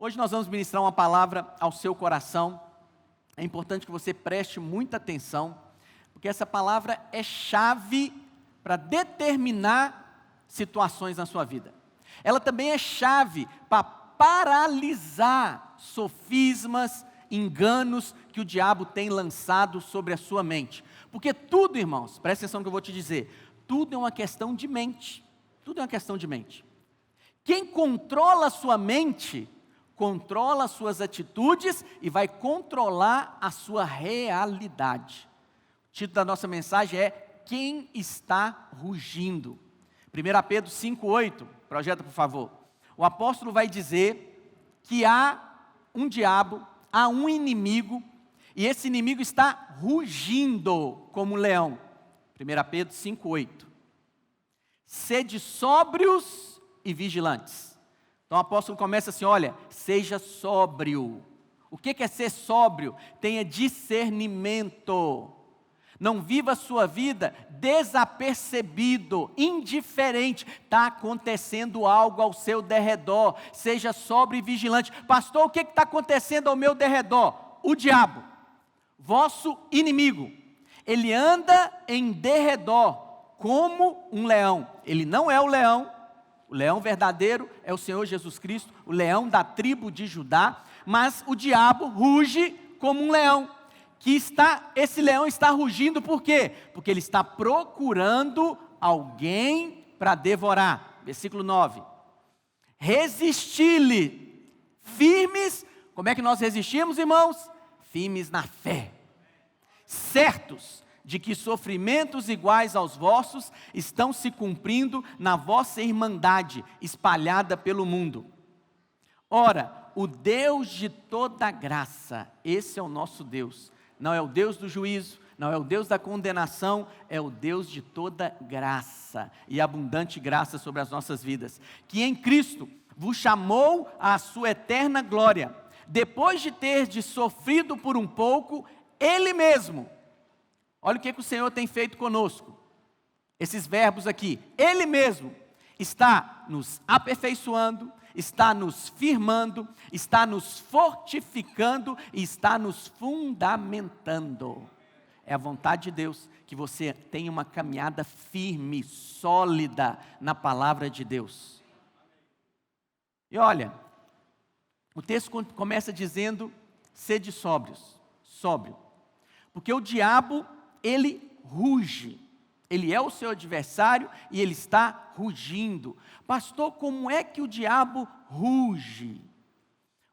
Hoje nós vamos ministrar uma palavra ao seu coração. É importante que você preste muita atenção, porque essa palavra é chave para determinar situações na sua vida. Ela também é chave para paralisar sofismas, enganos que o diabo tem lançado sobre a sua mente. Porque tudo, irmãos, presta atenção no que eu vou te dizer, tudo é uma questão de mente. Tudo é uma questão de mente. Quem controla a sua mente, controla as suas atitudes e vai controlar a sua realidade. O título da nossa mensagem é Quem está rugindo? 1 Pedro 5,8, projeta por favor. O apóstolo vai dizer que há um diabo, há um inimigo, e esse inimigo está rugindo como um leão. 1 Pedro 5,8. Sede sóbrios e vigilantes. Então o apóstolo começa assim, olha, seja sóbrio. O que é ser sóbrio? Tenha discernimento. Não viva a sua vida desapercebido, indiferente. Está acontecendo algo ao seu derredor. Seja sóbrio e vigilante. Pastor, o que está acontecendo ao meu derredor? O diabo, vosso inimigo. Ele anda em derredor como um leão. Ele não é o leão verdadeiro é o Senhor Jesus Cristo, o leão da tribo de Judá, mas o diabo ruge como um leão. Esse leão está rugindo por quê? Porque ele está procurando alguém para devorar. Versículo 9. Resisti-lhe, firmes, como é que nós resistimos, irmãos? Firmes na fé, certos de que sofrimentos iguais aos vossos estão se cumprindo na vossa irmandade, espalhada pelo mundo. Ora, o Deus de toda graça, esse é o nosso Deus, não é o Deus do juízo, não é o Deus da condenação, é o Deus de toda graça, e abundante graça sobre as nossas vidas, que em Cristo vos chamou à sua eterna glória, depois de terdes sofrido por um pouco, Ele mesmo. Olha o que o Senhor tem feito conosco. Esses verbos aqui. Ele mesmo está nos aperfeiçoando, está nos firmando, está nos fortificando e está nos fundamentando. É a vontade de Deus que você tenha uma caminhada firme, sólida na palavra de Deus. E olha, o texto começa dizendo, sede sóbrios, sóbrio. Porque o diabo, ele ruge, ele é o seu adversário e ele está rugindo. Pastor, como é que o diabo ruge?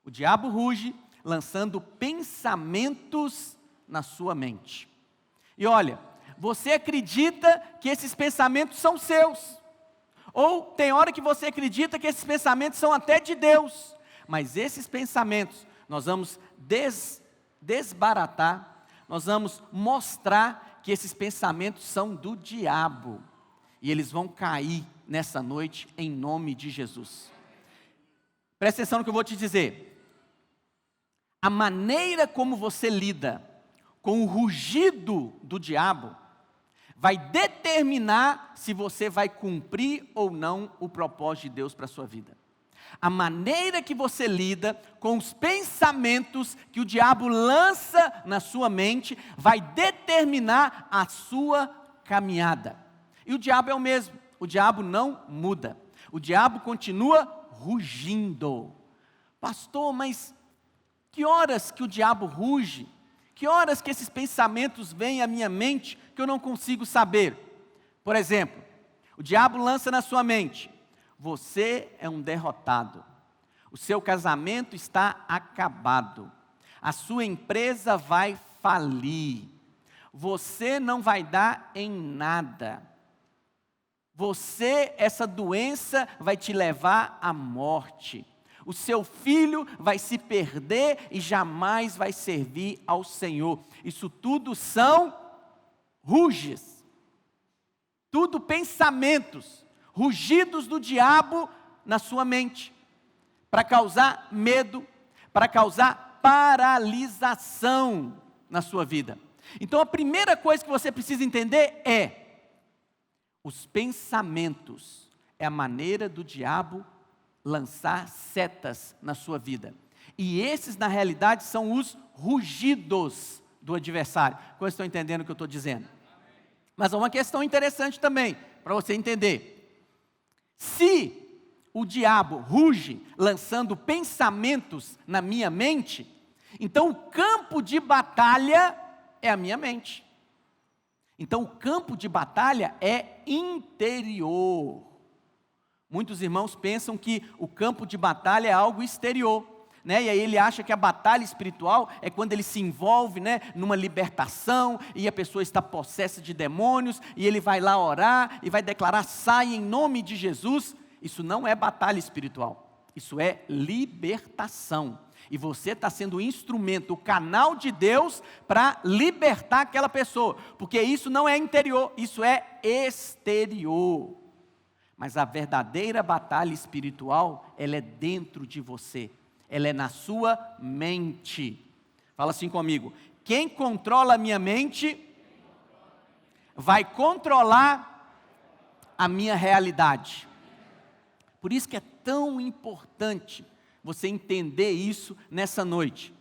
O diabo ruge lançando pensamentos na sua mente. E olha, você acredita que esses pensamentos são seus, ou tem hora que você acredita que esses pensamentos são até de Deus, mas esses pensamentos nós vamos desbaratar, nós vamos mostrar que esses pensamentos são do diabo. E eles vão cair nessa noite em nome de Jesus. Presta atenção no que eu vou te dizer. A maneira como você lida com o rugido do diabo vai determinar se você vai cumprir ou não o propósito de Deus para a sua vida. A maneira que você lida com os pensamentos que o diabo lança na sua mente vai determinar a sua caminhada. E o diabo é o mesmo, o diabo não muda, o diabo continua rugindo. Pastor, mas que horas que o diabo ruge? Que horas que esses pensamentos vêm à minha mente que eu não consigo saber? Por exemplo, o diabo lança na sua mente: você é um derrotado, o seu casamento está acabado, a sua empresa vai falir, você não vai dar em nada, essa doença vai te levar à morte, o seu filho vai se perder e jamais vai servir ao Senhor. Isso tudo são ruges, tudo pensamentos, rugidos do diabo na sua mente, para causar medo, para causar paralisação na sua vida. Então a primeira coisa que você precisa entender é, os pensamentos é a maneira do diabo lançar setas na sua vida. E esses, na realidade, são os rugidos do adversário. Como estão entendendo o que eu estou dizendo? Mas há uma questão interessante também, para você entender. Se o diabo ruge, lançando pensamentos na minha mente, então o campo de batalha é a minha mente. Então o campo de batalha é interior. Muitos irmãos pensam que o campo de batalha é algo exterior, né? E aí ele acha que a batalha espiritual é quando ele se envolve, né, numa libertação, e a pessoa está possessa de demônios, e ele vai lá orar, e vai declarar: sai em nome de Jesus. Isso não é batalha espiritual, isso é libertação. E você está sendo o instrumento, o canal de Deus para libertar aquela pessoa, porque isso não é interior, isso é exterior. Mas a verdadeira batalha espiritual, ela é dentro de você, ela é na sua mente. Fala assim comigo: quem controla a minha mente, vai controlar a minha realidade. Por isso que é tão importante você entender isso nessa noite.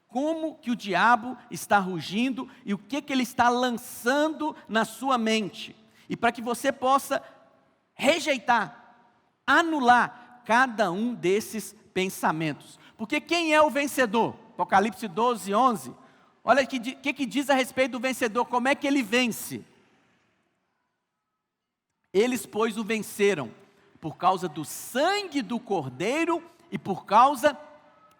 Como que o diabo está rugindo e o que ele está lançando na sua mente. E para que você possa rejeitar, anular cada um desses pensamentos. Porque quem é o vencedor? Apocalipse 12, 11. Olha o que diz a respeito do vencedor, como é que ele vence. Eles, pois, o venceram por causa do sangue do Cordeiro e por causa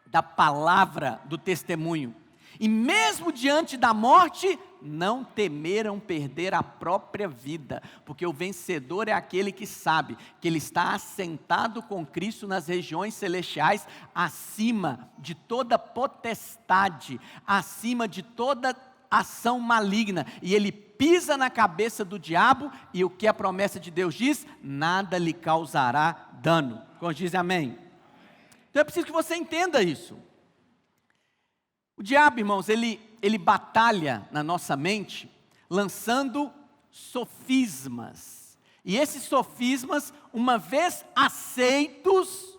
da palavra do testemunho. E mesmo diante da morte, não temeram perder a própria vida, porque o vencedor é aquele que sabe que ele está assentado com Cristo nas regiões celestiais, acima de toda potestade, acima de toda ação maligna, e ele pisa na cabeça do diabo, e o que a promessa de Deus diz? Nada lhe causará dano. Quando diz amém? Então é preciso que você entenda isso. O diabo, irmãos, ele batalha na nossa mente, lançando sofismas. E esses sofismas, uma vez aceitos,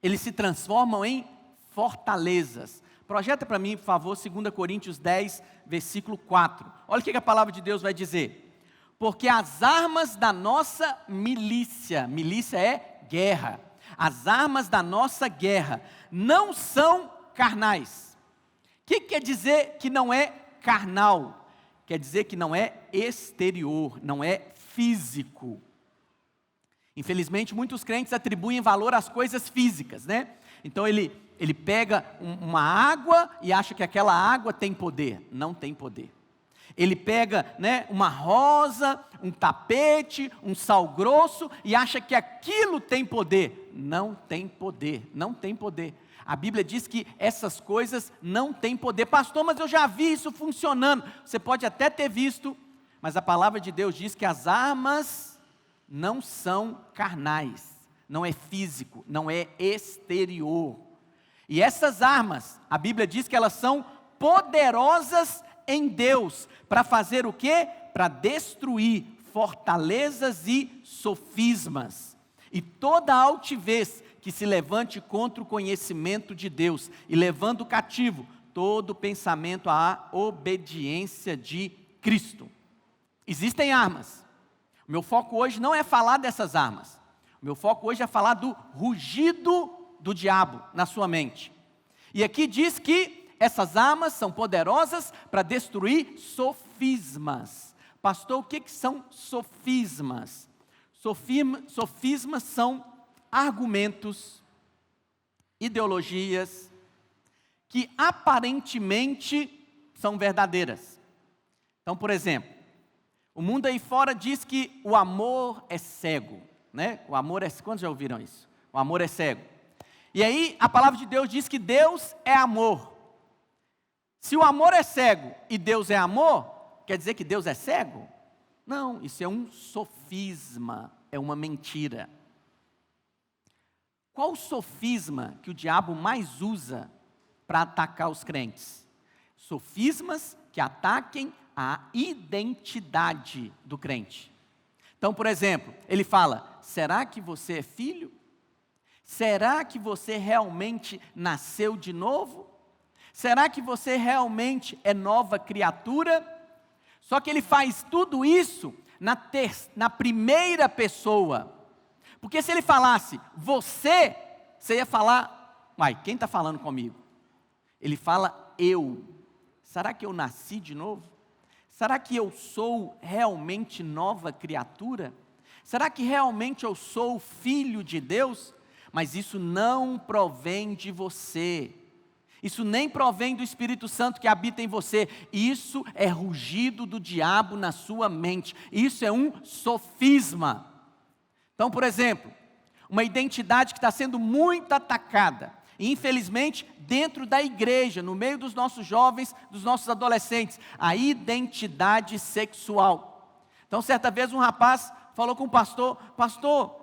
eles se transformam em fortalezas. Projeta para mim, por favor, 2 Coríntios 10, versículo 4. Olha o que a palavra de Deus vai dizer. Porque as armas da nossa milícia é guerra. As armas da nossa guerra não são carnais. O que quer dizer que não é carnal? Quer dizer que não é exterior, não é físico. Infelizmente, muitos crentes atribuem valor às coisas físicas, né? Então ele pega uma água e acha que aquela água tem poder. Não tem poder. Ele pega, né, uma rosa, um tapete, um sal grosso e acha que aquilo tem poder. Não tem poder, não tem poder. A Bíblia diz que essas coisas não têm poder. Pastor, mas eu já vi isso funcionando. Você pode até ter visto, mas a palavra de Deus diz que as armas não são carnais, não é físico, não é exterior. E essas armas, a Bíblia diz que elas são poderosas em Deus, para fazer o quê? Para destruir fortalezas e sofismas, e toda altivez que se levante contra o conhecimento de Deus, e levando cativo todo pensamento à obediência de Cristo. Existem armas. O meu foco hoje não é falar dessas armas. O meu foco hoje é falar do rugido do diabo na sua mente. E aqui diz que essas armas são poderosas para destruir sofismas. Pastor, o que são sofismas? Sofismas são argumentos, ideologias, que aparentemente são verdadeiras. Então, por exemplo, o mundo aí fora diz que o amor é cego, né? O amor é... Quantos já ouviram isso? O amor é cego. E aí, a palavra de Deus diz que Deus é amor. Se o amor é cego e Deus é amor, quer dizer que Deus é cego? Não, isso é um sofisma, é uma mentira. Qual o sofisma que o diabo mais usa para atacar os crentes? Sofismas que ataquem a identidade do crente. Então, por exemplo, ele fala: será que você é filho? Será que você realmente nasceu de novo? Será que você realmente é nova criatura? Só que ele faz tudo isso na primeira pessoa. Porque se ele falasse você ia falar, uai, quem está falando comigo? Ele fala eu. Será que eu nasci de novo? Será que eu sou realmente nova criatura? Será que realmente eu sou filho de Deus? Mas isso não provém de você. Isso nem provém do Espírito Santo que habita em você. Isso é rugido do diabo na sua mente. Isso é um sofisma. Então, por exemplo, uma identidade que está sendo muito atacada, e infelizmente dentro da igreja, no meio dos nossos jovens, dos nossos adolescentes, a identidade sexual. Então, certa vez um rapaz falou com o pastor: pastor,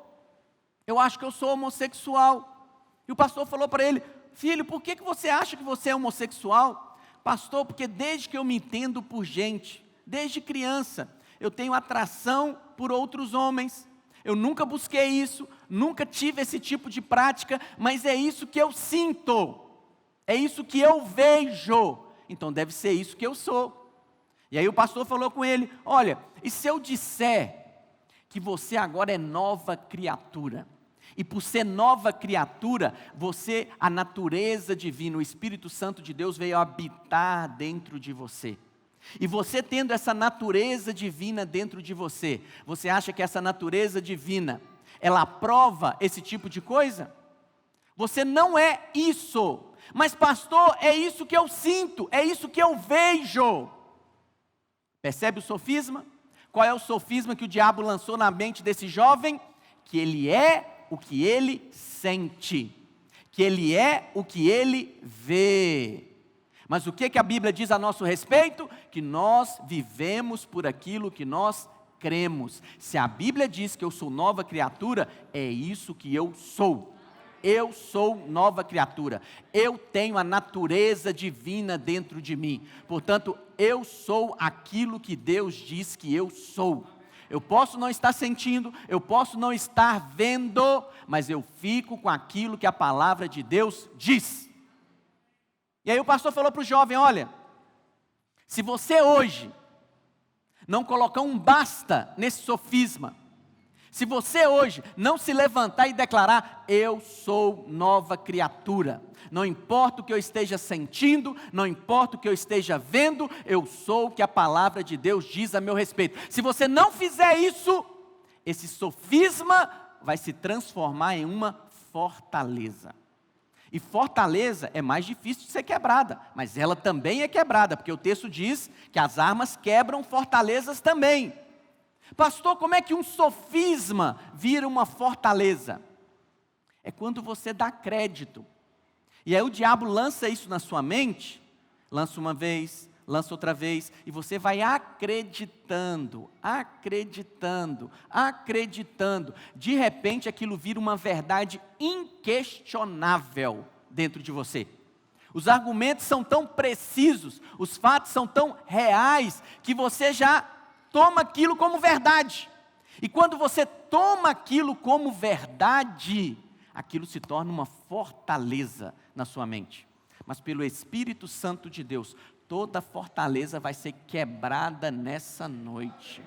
eu acho que eu sou homossexual. E o pastor falou para ele: filho, por que você acha que você é homossexual? Pastor, porque desde que eu me entendo por gente, desde criança, eu tenho atração por outros homens. Eu nunca busquei isso, nunca tive esse tipo de prática, mas é isso que eu sinto, é isso que eu vejo, então deve ser isso que eu sou. E aí o pastor falou com ele: olha, e se eu disser que você agora é nova criatura? E por ser nova criatura, a natureza divina, o Espírito Santo de Deus veio habitar dentro de você. E você tendo essa natureza divina dentro de você, você acha que essa natureza divina, ela aprova esse tipo de coisa? Você não é isso. Mas pastor, é isso que eu sinto, é isso que eu vejo. Percebe o sofisma? Qual é o sofisma que o diabo lançou na mente desse jovem? Que ele é o que ele sente, que ele é o que ele vê. Mas o que a Bíblia diz a nosso respeito? Que nós vivemos por aquilo que nós cremos. Se a Bíblia diz que eu sou nova criatura, é isso que eu sou. Eu sou nova criatura. Eu tenho a natureza divina dentro de mim. Portanto, eu sou aquilo que Deus diz que eu sou. Eu posso não estar sentindo, eu posso não estar vendo, mas eu fico com aquilo que a palavra de Deus diz. E aí o pastor falou para o jovem: olha, se você hoje não colocar um basta nesse sofisma, se você hoje não se levantar e declarar: eu sou nova criatura, não importa o que eu esteja sentindo, não importa o que eu esteja vendo, eu sou o que a palavra de Deus diz a meu respeito. Se você não fizer isso, esse sofisma vai se transformar em uma fortaleza. E fortaleza é mais difícil de ser quebrada, mas ela também é quebrada, porque o texto diz que as armas quebram fortalezas também. Pastor, como é que um sofisma vira uma fortaleza? É quando você dá crédito. E aí o diabo lança isso na sua mente, lança uma vez, lança outra vez, e você vai acreditando. De repente aquilo vira uma verdade inquestionável dentro de você. Os argumentos são tão precisos, os fatos são tão reais, que você já toma aquilo como verdade. E quando você toma aquilo como verdade, aquilo se torna uma fortaleza na sua mente. Mas pelo Espírito Santo de Deus, toda fortaleza vai ser quebrada nessa noite.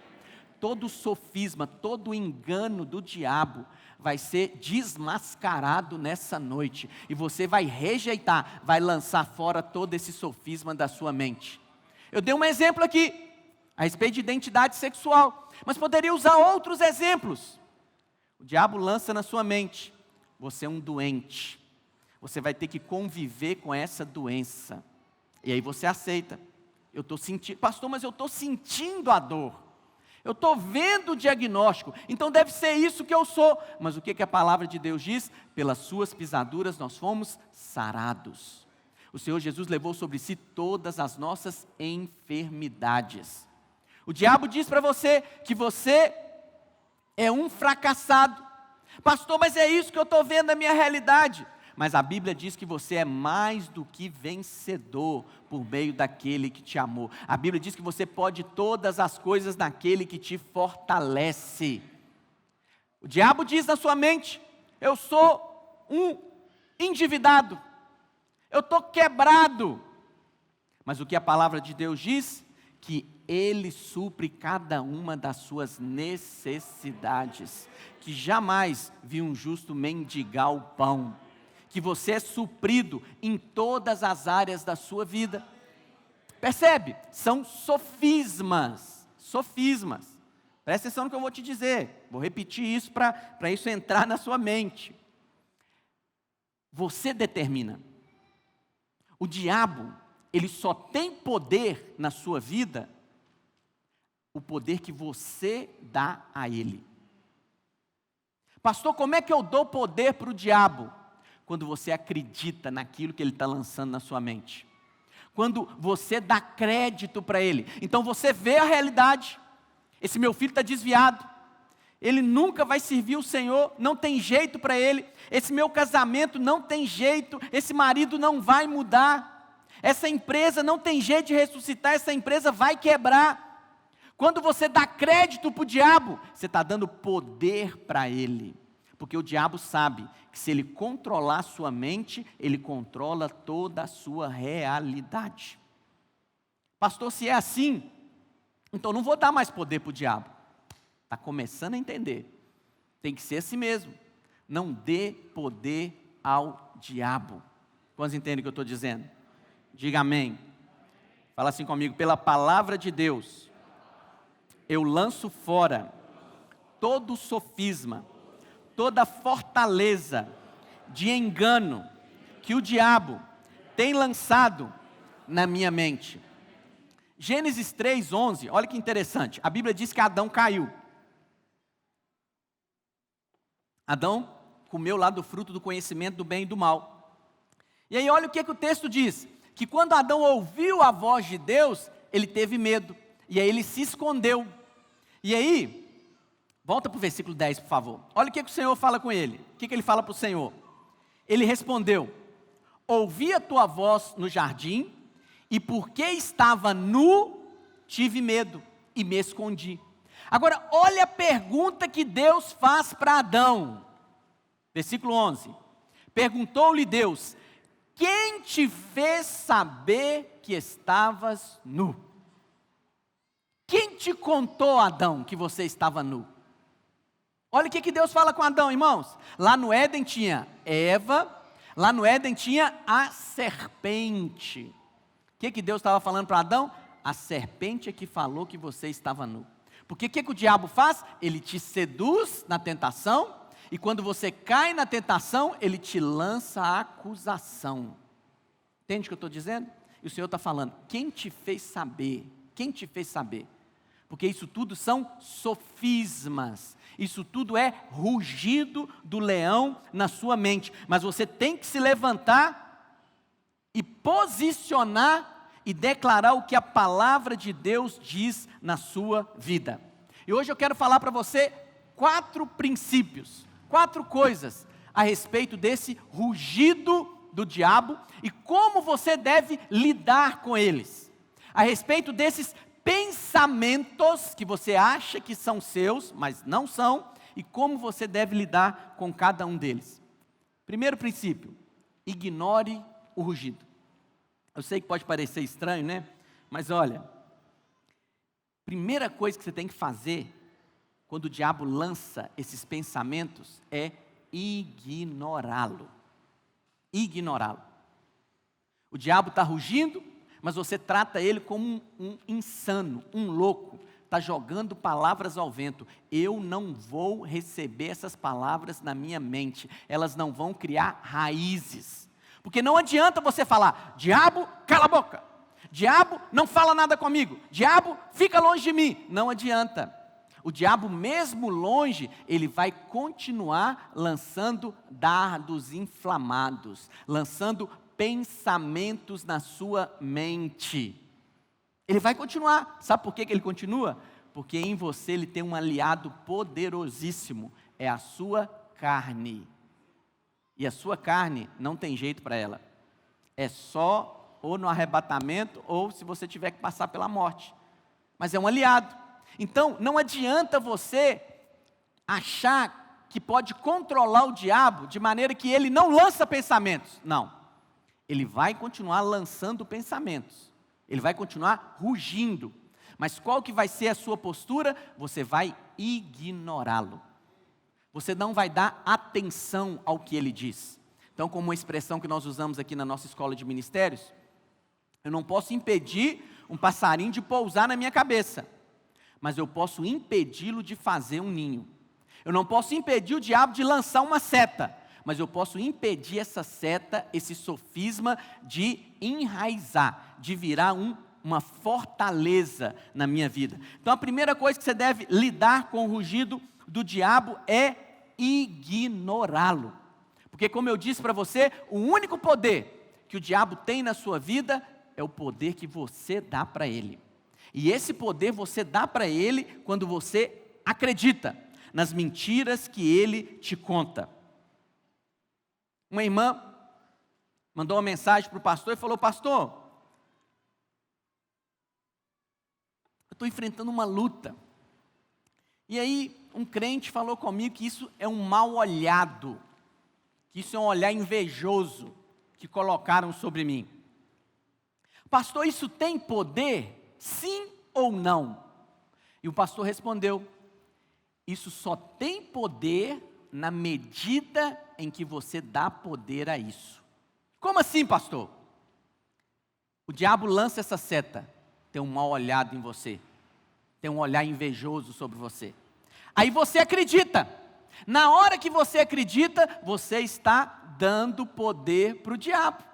Todo sofisma, todo engano do diabo vai ser desmascarado nessa noite. E você vai rejeitar, vai lançar fora todo esse sofisma da sua mente. Eu dei um exemplo aqui a respeito de identidade sexual, mas poderia usar outros exemplos. O diabo lança na sua mente: você é um doente, você vai ter que conviver com essa doença. E aí você aceita. Eu estou sentindo, pastor, mas eu estou sentindo a dor. Eu estou vendo o diagnóstico, então deve ser isso que eu sou. Mas o que a palavra de Deus diz? Pelas suas pisaduras nós fomos sarados. O Senhor Jesus levou sobre si todas as nossas enfermidades. O diabo diz para você que você é um fracassado. Pastor, mas é isso que eu estou vendo na minha realidade. Mas a Bíblia diz que você é mais do que vencedor por meio daquele que te amou. A Bíblia diz que você pode todas as coisas naquele que te fortalece. O diabo diz na sua mente: eu sou um endividado, eu estou quebrado. Mas o que a palavra de Deus diz? Que Ele supre cada uma das suas necessidades, que jamais vi um justo mendigar o pão, que você é suprido em todas as áreas da sua vida. Percebe? São sofismas, sofismas. Presta atenção no que eu vou te dizer, vou repetir isso para isso entrar na sua mente. Você determina. O diabo, ele só tem poder na sua vida, o poder que você dá a ele. Pastor, como é que eu dou poder para o diabo? Quando você acredita naquilo que ele está lançando na sua mente. Quando você dá crédito para ele. Então você vê a realidade. Esse meu filho está desviado. Ele nunca vai servir o Senhor, não tem jeito para ele. Esse meu casamento não tem jeito, esse marido não vai mudar. Essa empresa não tem jeito de ressuscitar, essa empresa vai quebrar. Quando você dá crédito para o diabo, você está dando poder para ele. Porque o diabo sabe que se ele controlar a sua mente, ele controla toda a sua realidade. Pastor, se é assim, então não vou dar mais poder para o diabo. Está começando a entender. Tem que ser assim mesmo. Não dê poder ao diabo. Quantos entendem o que eu estou dizendo? Diga amém. Fala assim comigo. Pela palavra de Deus, eu lanço fora todo sofisma, toda fortaleza de engano que o diabo tem lançado na minha mente. Gênesis 3:11, olha que interessante. A Bíblia diz que Adão caiu. Adão comeu lá do fruto do conhecimento do bem e do mal. E aí olha o que o texto diz. Que quando Adão ouviu a voz de Deus, ele teve medo. E aí ele se escondeu. E aí, volta para o versículo 10, por favor. Olha o que o Senhor fala com ele. O que ele fala para o Senhor? Ele respondeu: ouvi a tua voz no jardim, e porque estava nu, tive medo e me escondi. Agora, olha a pergunta que Deus faz para Adão. Versículo 11. Perguntou-lhe Deus: quem te fez saber que estavas nu? Quem te contou, Adão, que você estava nu? Olha o que Deus fala com Adão, irmãos. Lá no Éden tinha Eva, lá no Éden tinha a serpente. O que Deus estava falando para Adão? A serpente é que falou que você estava nu. Porque o que o diabo faz? Ele te seduz na tentação, e quando você cai na tentação, ele te lança a acusação. Entende o que eu estou dizendo? E o Senhor está falando, quem te fez saber? Quem te fez saber? Porque isso tudo são sofismas, isso tudo é rugido do leão na sua mente. Mas você tem que se levantar e posicionar e declarar o que a palavra de Deus diz na sua vida. E hoje eu quero falar para você 4 princípios, 4 coisas a respeito desse rugido do diabo e como você deve lidar com eles. A respeito desses pensamentos que você acha que são seus, mas não são, e como você deve lidar com cada um deles. Primeiro princípio, ignore o rugido. Eu sei que pode parecer estranho, né? Mas olha, primeira coisa que você tem que fazer quando o diabo lança esses pensamentos é ignorá-lo. Ignorá-lo. O diabo está rugindo, mas você trata ele como um insano, um louco. Está jogando palavras ao vento. Eu não vou receber essas palavras na minha mente. Elas não vão criar raízes. Porque não adianta você falar, diabo, cala a boca. Diabo, não fala nada comigo. Diabo, fica longe de mim. Não adianta. O diabo, mesmo longe, ele vai continuar lançando dardos inflamados, lançando pensamentos na sua mente. Ele vai continuar. Sabe por que ele continua? Porque em você ele tem um aliado poderosíssimo. É a sua carne. E a sua carne não tem jeito para ela. É só ou no arrebatamento ou se você tiver que passar pela morte. Mas é um aliado. Então não adianta você achar que pode controlar o diabo de maneira que ele não lança pensamentos. Não. Ele vai continuar lançando pensamentos. Ele vai continuar rugindo. Mas qual que vai ser a sua postura? Você vai ignorá-lo. Você não vai dar atenção ao que ele diz. Então, como uma expressão que nós usamos aqui na nossa escola de ministérios, eu não posso impedir um passarinho de pousar na minha cabeça, mas eu posso impedi-lo de fazer um ninho. Eu não posso impedir o diabo de lançar uma seta, mas eu posso impedir essa seta, esse sofisma de enraizar, de virar uma fortaleza na minha vida. Então a primeira coisa que você deve lidar com o rugido do diabo é ignorá-lo. Porque como eu disse para você, o único poder que o diabo tem na sua vida é o poder que você dá para ele. E esse poder você dá para ele quando você acredita nas mentiras que ele te conta. Uma irmã mandou uma mensagem para o pastor e falou: pastor, eu estou enfrentando uma luta. E aí um crente falou comigo que isso é um mal olhado, que isso é um olhar invejoso que colocaram sobre mim. Pastor, isso tem poder? Sim ou não? E o pastor respondeu: isso só tem poder na medida em que você dá poder a isso. Como assim, pastor? O diabo lança essa seta, tem um mal olhado em você, tem um olhar invejoso sobre você. Aí você acredita. Na hora que você acredita, você está dando poder para o diabo.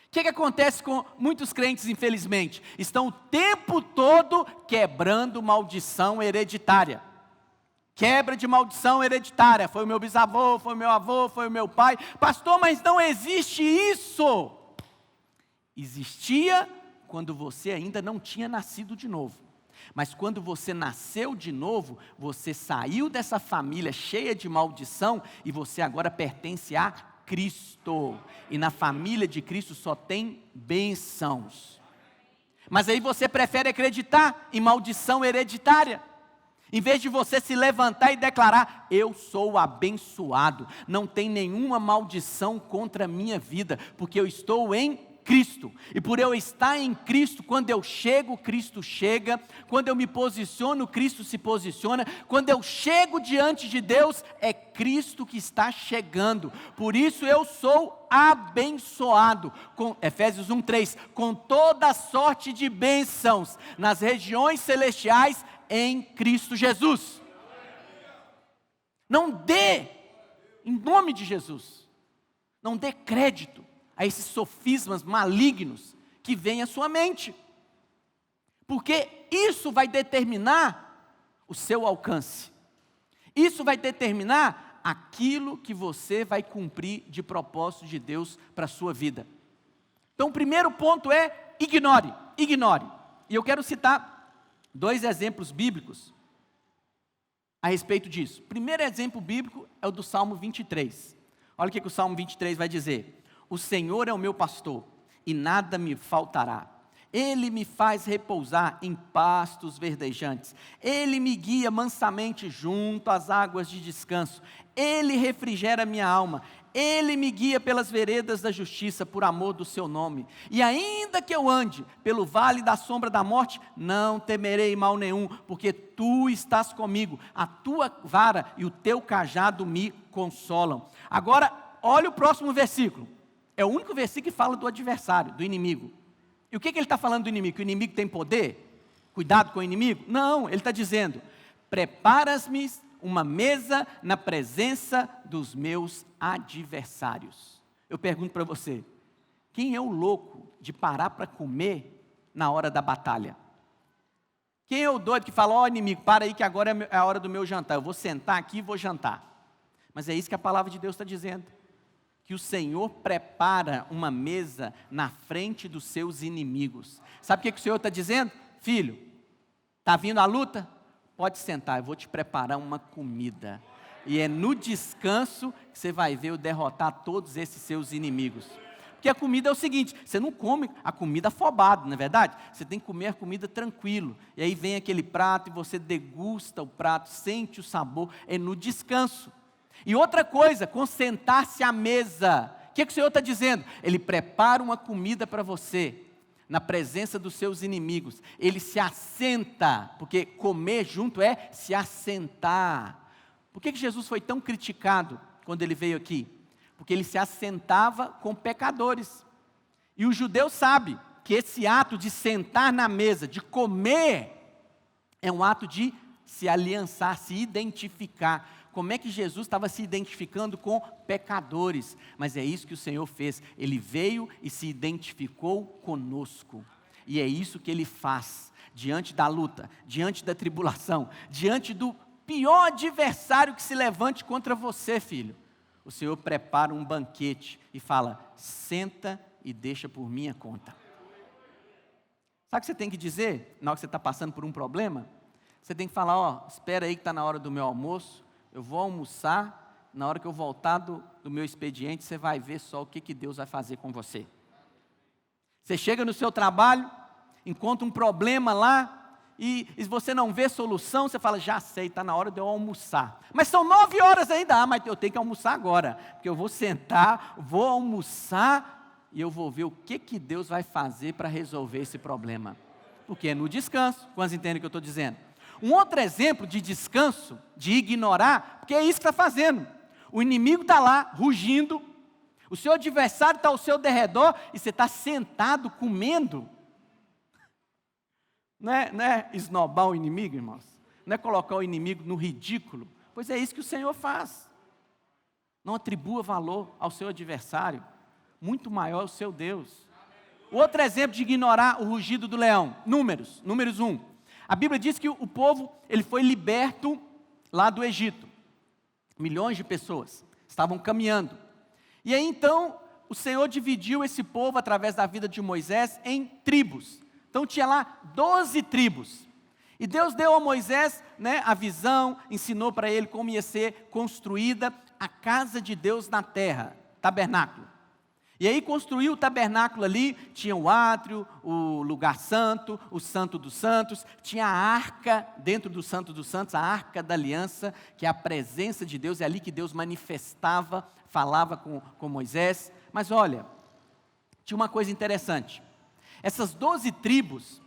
O que acontece com muitos crentes, infelizmente? Estão o tempo todo quebrando maldição hereditária. Quebra de maldição hereditária. Foi o meu bisavô, foi o meu avô, foi o meu pai. Pastor, mas não existe isso. Existia quando você ainda não tinha nascido de novo. Mas quando você nasceu de novo, você saiu dessa família cheia de maldição e você agora pertence a Cristo. E na família de Cristo só tem bênçãos. Mas aí você prefere acreditar em maldição hereditária. Em vez de você se levantar e declarar: eu sou abençoado, não tem nenhuma maldição contra a minha vida, porque eu estou em Cristo. E por eu estar em Cristo, quando eu chego, Cristo chega. Quando eu me posiciono, Cristo se posiciona. Quando eu chego diante de Deus, é Cristo que está chegando. Por isso eu sou abençoado. Com Efésios 1:3, com toda sorte de bênçãos nas regiões celestiais em Cristo Jesus. Não dê, em nome de Jesus, não dê crédito a esses sofismas malignos que vêm à sua mente. Porque isso vai determinar o seu alcance. Isso vai determinar aquilo que você vai cumprir de propósito de Deus para a sua vida. Então o primeiro ponto é ignore. E eu quero citar 2 exemplos bíblicos a respeito disso. O primeiro exemplo bíblico é o do Salmo 23. Olha o que o Salmo 23 vai dizer: o Senhor é o meu pastor, e nada me faltará. Ele me faz repousar em pastos verdejantes. Ele me guia mansamente junto às águas de descanso. Ele refrigera minha alma. Ele me guia pelas veredas da justiça, por amor do seu nome. E ainda que eu ande pelo vale da sombra da morte, não temerei mal nenhum, porque tu estás comigo. A tua vara e o teu cajado me consolam. Agora, olha o próximo versículo. É o único versículo que fala do adversário, do inimigo. E o que ele está falando do inimigo? Que o inimigo tem poder? Cuidado com o inimigo? Não, ele está dizendo: preparas-me uma mesa na presença dos meus adversários. Eu pergunto para você: quem é o louco de parar para comer na hora da batalha? Quem é o doido que fala: ó, inimigo, para aí que agora é a hora do meu jantar, eu vou sentar aqui e vou jantar? Mas é isso que a palavra de Deus está dizendo, que o Senhor prepara uma mesa na frente dos seus inimigos. Sabe o que o Senhor está dizendo? Filho, está vindo a luta? Pode sentar, eu vou te preparar uma comida. E é no descanso que você vai ver eu derrotar todos esses seus inimigos. Porque a comida é o seguinte: você não come a comida afobado, não é verdade? Você tem que comer a comida tranquilo. E aí vem aquele prato e você degusta o prato, sente o sabor, é no descanso. E outra coisa, com sentar-se à mesa. O que o Senhor está dizendo? Ele prepara uma comida para você, na presença dos seus inimigos. Ele se assenta, porque comer junto é se assentar. Por que Jesus foi tão criticado quando ele veio aqui? Porque ele se assentava com pecadores. E o judeu sabe que esse ato de sentar na mesa, de comer, é um ato de se aliançar, se identificar. Como é que Jesus estava se identificando com pecadores? Mas é isso que o Senhor fez. Ele veio e se identificou conosco. E é isso que Ele faz diante da luta, diante da tribulação, diante do pior adversário que se levante contra você, filho. O Senhor prepara um banquete e fala: senta e deixa por minha conta. Sabe o que você tem que dizer na hora que você está passando por um problema? Você tem que falar: espera aí que está na hora do meu almoço, eu vou almoçar, na hora que eu voltar do meu expediente, você vai ver só o que Deus vai fazer com você. Você chega no seu trabalho, encontra um problema lá, e você não vê solução, você fala: já sei, está na hora de eu almoçar. Mas são 9 horas ainda, mas eu tenho que almoçar agora, porque eu vou sentar, vou almoçar, e eu vou ver o que Deus vai fazer para resolver esse problema. Porque é no descanso. Quantos entendem o que eu estou dizendo? Um outro exemplo de descanso, de ignorar, porque é isso que está fazendo. O inimigo está lá, rugindo, o seu adversário está ao seu derredor, e você está sentado, comendo. Não é esnobar o inimigo, irmãos? Não é colocar o inimigo no ridículo? Pois é isso que o Senhor faz. Não atribua valor ao seu adversário. Muito maior o seu Deus. O outro exemplo de ignorar o rugido do leão, Números 1. A Bíblia diz que o povo ele foi liberto lá do Egito. Milhões de pessoas estavam caminhando. E aí então o Senhor dividiu esse povo através da vida de Moisés em tribos. Então tinha lá 12 tribos. E Deus deu a Moisés, a visão, ensinou para ele como ia ser construída a casa de Deus na terra, tabernáculo. E aí construiu o tabernáculo ali, tinha o átrio, o lugar santo, o santo dos santos, tinha a arca dentro do santo dos santos, a arca da aliança, que é a presença de Deus, é ali que Deus manifestava, falava com Moisés. Mas olha, tinha uma coisa interessante, essas 12 tribos,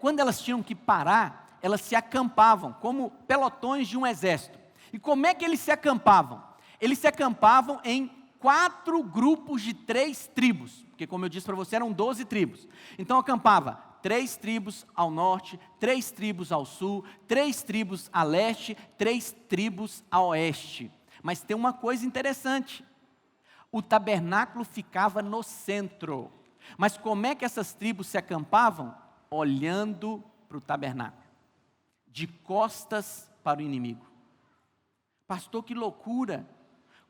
quando elas tinham que parar, elas se acampavam, como pelotões de um exército. E como é que eles se acampavam? Eles se acampavam em 4 grupos de 3 tribos, porque como eu disse para você, eram 12 tribos. Então acampava 3 tribos ao norte, 3 tribos ao sul, 3 tribos a leste, 3 tribos a oeste. Mas tem uma coisa interessante, o tabernáculo ficava no centro. Mas como é que essas tribos se acampavam? Olhando para o tabernáculo, de costas para o inimigo. Pastor, que loucura!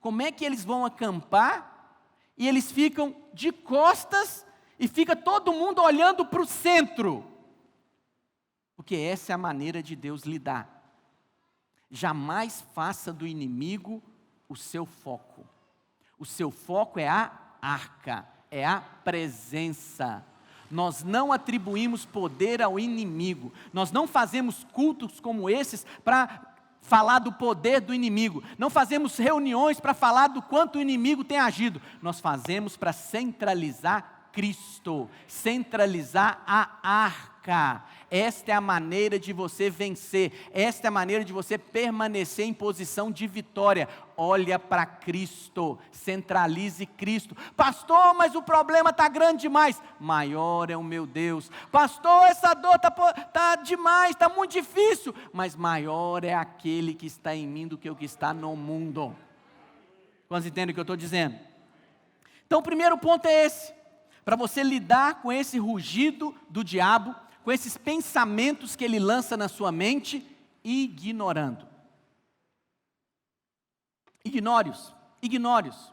Como é que eles vão acampar e eles ficam de costas e fica todo mundo olhando para o centro? Porque essa é a maneira de Deus lidar. Jamais faça do inimigo o seu foco. O seu foco é a arca, é a presença. Nós não atribuímos poder ao inimigo. Nós não fazemos cultos como esses para falar do poder do inimigo. Não fazemos reuniões para falar do quanto o inimigo tem agido. Nós fazemos para centralizar Cristo, centralizar a arca. Esta é a maneira de você vencer. Esta é a maneira de você permanecer em posição de vitória. Olha para Cristo, centralize Cristo. Pastor, mas o problema está grande demais. Maior é o meu Deus. Pastor, essa dor está demais, está muito difícil. Mas maior é aquele que está em mim do que o que está no mundo. Quantos entendem o que eu estou dizendo? Então o primeiro ponto é esse. Para você lidar com esse rugido do diabo, com esses pensamentos que ele lança na sua mente, ignorando. Ignore-os.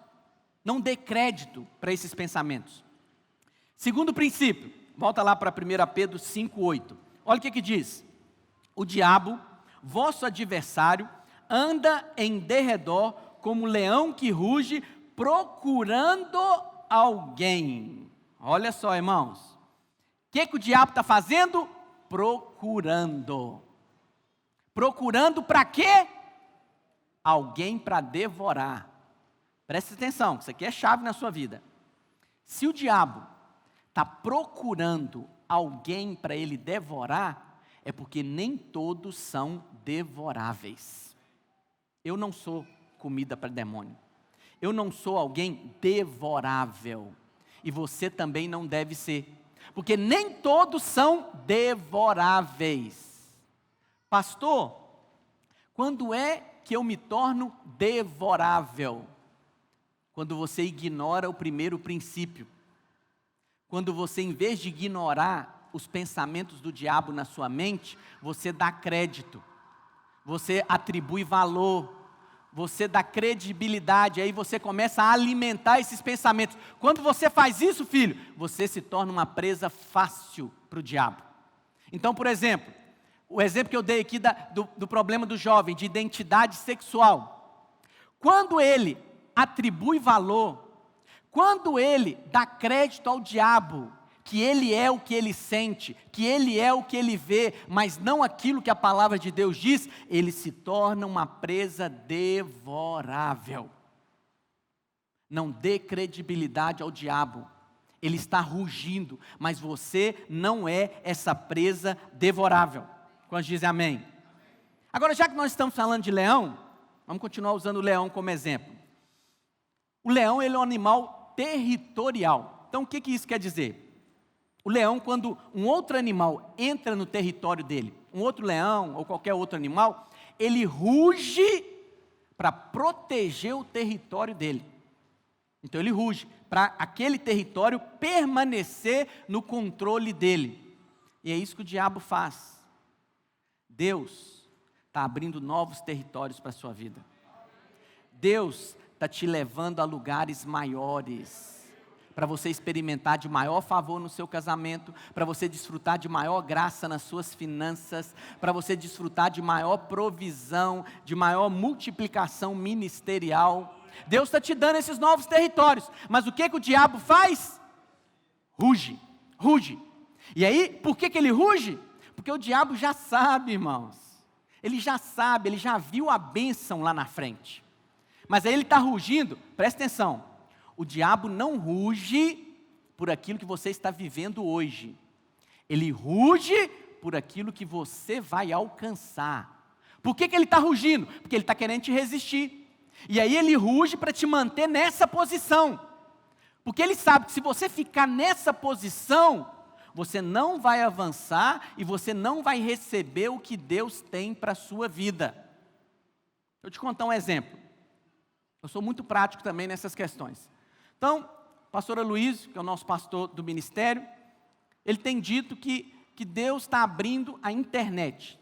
Não dê crédito para esses pensamentos. Segundo princípio, volta lá para 1 Pedro 5,8. Olha o que diz. O diabo, vosso adversário, anda em derredor como leão que ruge, procurando alguém. Olha só, irmãos. O que o diabo está fazendo? Procurando. Procurando para quê? alguém para devorar. Preste atenção, isso aqui é chave na sua vida. Se o diabo está procurando alguém para ele devorar, é porque nem todos são devoráveis. Eu não sou comida para demônio. Eu não sou alguém devorável. E você também não deve ser. Porque nem todos são devoráveis. Pastor, quando é que eu me torno devorável? Quando você ignora o primeiro princípio. Quando você, em vez de ignorar os pensamentos do diabo na sua mente, você dá crédito. Você atribui valor. Você dá credibilidade, aí você começa a alimentar esses pensamentos. Quando você faz isso, filho, você se torna uma presa fácil para o diabo. Então, por exemplo, o exemplo que eu dei aqui do problema do jovem, de identidade sexual. Quando ele atribui valor, quando ele dá crédito ao diabo, que ele é o que ele sente, que ele é o que ele vê, mas não aquilo que a palavra de Deus diz, ele se torna uma presa devorável. Não dê credibilidade ao diabo, ele está rugindo, mas você não é essa presa devorável. Quantos dizem amém? Agora, já que nós estamos falando de leão, vamos continuar usando o leão como exemplo. O leão, ele é um animal territorial. Então, o que isso quer dizer? O leão, quando um outro animal entra no território dele, um outro leão ou qualquer outro animal, ele ruge para proteger o território dele. Então ele ruge para aquele território permanecer no controle dele. E é isso que o diabo faz. Deus está abrindo novos territórios para a sua vida. Deus está te levando a lugares maiores, para você experimentar de maior favor no seu casamento, para você desfrutar de maior graça nas suas finanças, para você desfrutar de maior provisão, de maior multiplicação ministerial. Deus está te dando esses novos territórios, mas o que o diabo faz? Ruge, ruge. E aí, por que ele ruge? Porque o diabo já sabe, irmãos. Ele já sabe, ele já viu a bênção lá na frente. Mas aí ele está rugindo, presta atenção. O diabo não ruge por aquilo que você está vivendo hoje. Ele ruge por aquilo que você vai alcançar. Por que ele está rugindo? Porque ele está querendo te resistir. E aí ele ruge para te manter nessa posição. Porque ele sabe que se você ficar nessa posição, você não vai avançar e você não vai receber o que Deus tem para a sua vida. Deixa eu te contar um exemplo. Eu sou muito prático também nessas questões. Então, o pastor Aloysio, que é o nosso pastor do ministério, ele tem dito que Deus está abrindo a internet.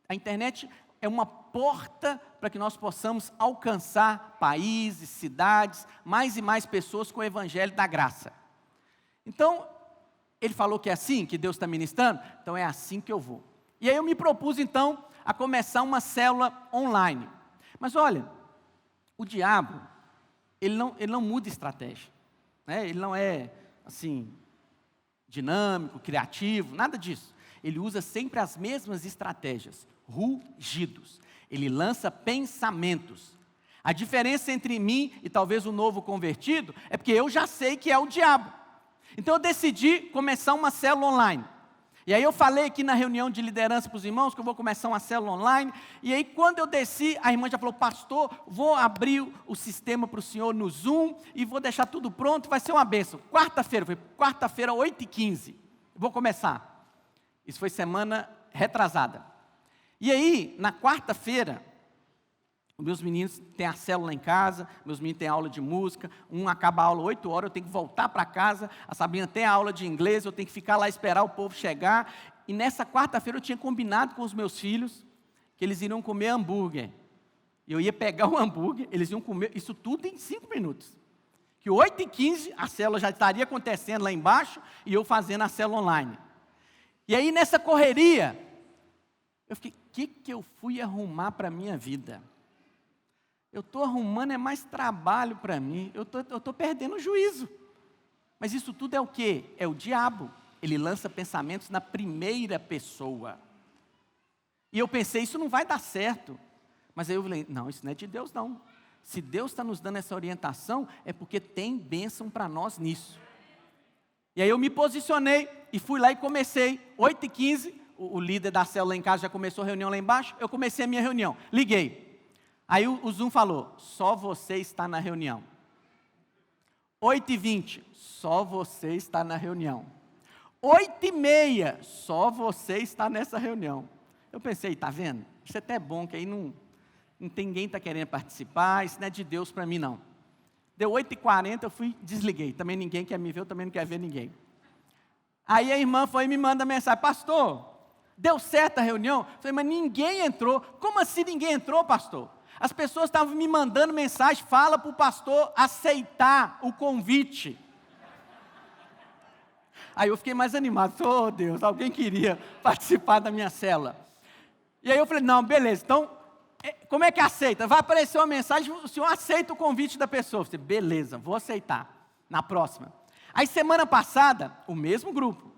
A internet é uma porta para que nós possamos alcançar países, cidades, mais e mais pessoas com o evangelho da graça. Então, ele falou que é assim que Deus está ministrando, então é assim que eu vou. E aí eu me propus então a começar uma célula online. Mas olha, o diabo, ele não muda estratégia, né? Ele não é assim, dinâmico, criativo, nada disso. Ele usa sempre as mesmas estratégias, rugidos. Ele lança pensamentos. A diferença entre mim e talvez o novo convertido é porque eu já sei que é o diabo. Então eu decidi começar uma célula online. E aí eu falei aqui na reunião de liderança para os irmãos que eu vou começar uma célula online. E aí quando eu desci, a irmã já falou: pastor, vou abrir o sistema para o senhor no Zoom e vou deixar tudo pronto, vai ser uma bênção. Quarta-feira, 8h15, vou começar. Isso foi semana retrasada. E aí, na quarta-feira, os meus meninos têm a célula em casa, meus meninos têm aula de música, um acaba a aula 8 horas, eu tenho que voltar para casa, a Sabrina tem a aula de inglês, eu tenho que ficar lá esperar o povo chegar. E nessa quarta-feira eu tinha combinado com os meus filhos que eles iriam comer hambúrguer. Eu ia pegar o hambúrguer, eles iam comer, isso tudo em 5 minutos. Que 8h15 a célula já estaria acontecendo lá embaixo e eu fazendo a célula online. E aí nessa correria, eu fiquei, o que eu fui arrumar para a minha vida? Eu estou arrumando é mais trabalho para mim, eu estou perdendo o juízo. Mas isso tudo é o quê? É o diabo. Ele lança pensamentos na primeira pessoa. E eu pensei, isso não vai dar certo. Mas aí eu falei, não, isso não é de Deus não. Se Deus está nos dando essa orientação, é porque tem bênção para nós nisso. E aí eu me posicionei e fui lá e comecei, 8h15, o líder da célula lá em casa já começou a reunião lá embaixo, eu comecei a minha reunião, liguei. Aí o Zoom falou, só você está na reunião. 8h20, só você está na reunião. 8h30, só você está nessa reunião. Eu pensei, tá vendo? Isso é até bom, que aí não tem ninguém está querendo participar, isso não é de Deus para mim não. Deu 8h40, eu fui, desliguei. Também ninguém quer me ver, eu também não quero ver ninguém. Aí a irmã foi e me manda mensagem, pastor, deu certo a reunião? Eu falei, mas ninguém entrou. Como assim ninguém entrou, pastor? As pessoas estavam me mandando mensagem, fala para o pastor aceitar o convite. Aí eu fiquei mais animado, oh Deus, alguém queria participar da minha célula. E aí eu falei, não, beleza, então, como é que aceita? Vai aparecer uma mensagem, o senhor aceita o convite da pessoa. Eu falei, beleza, vou aceitar, na próxima. Aí semana passada, o mesmo grupo,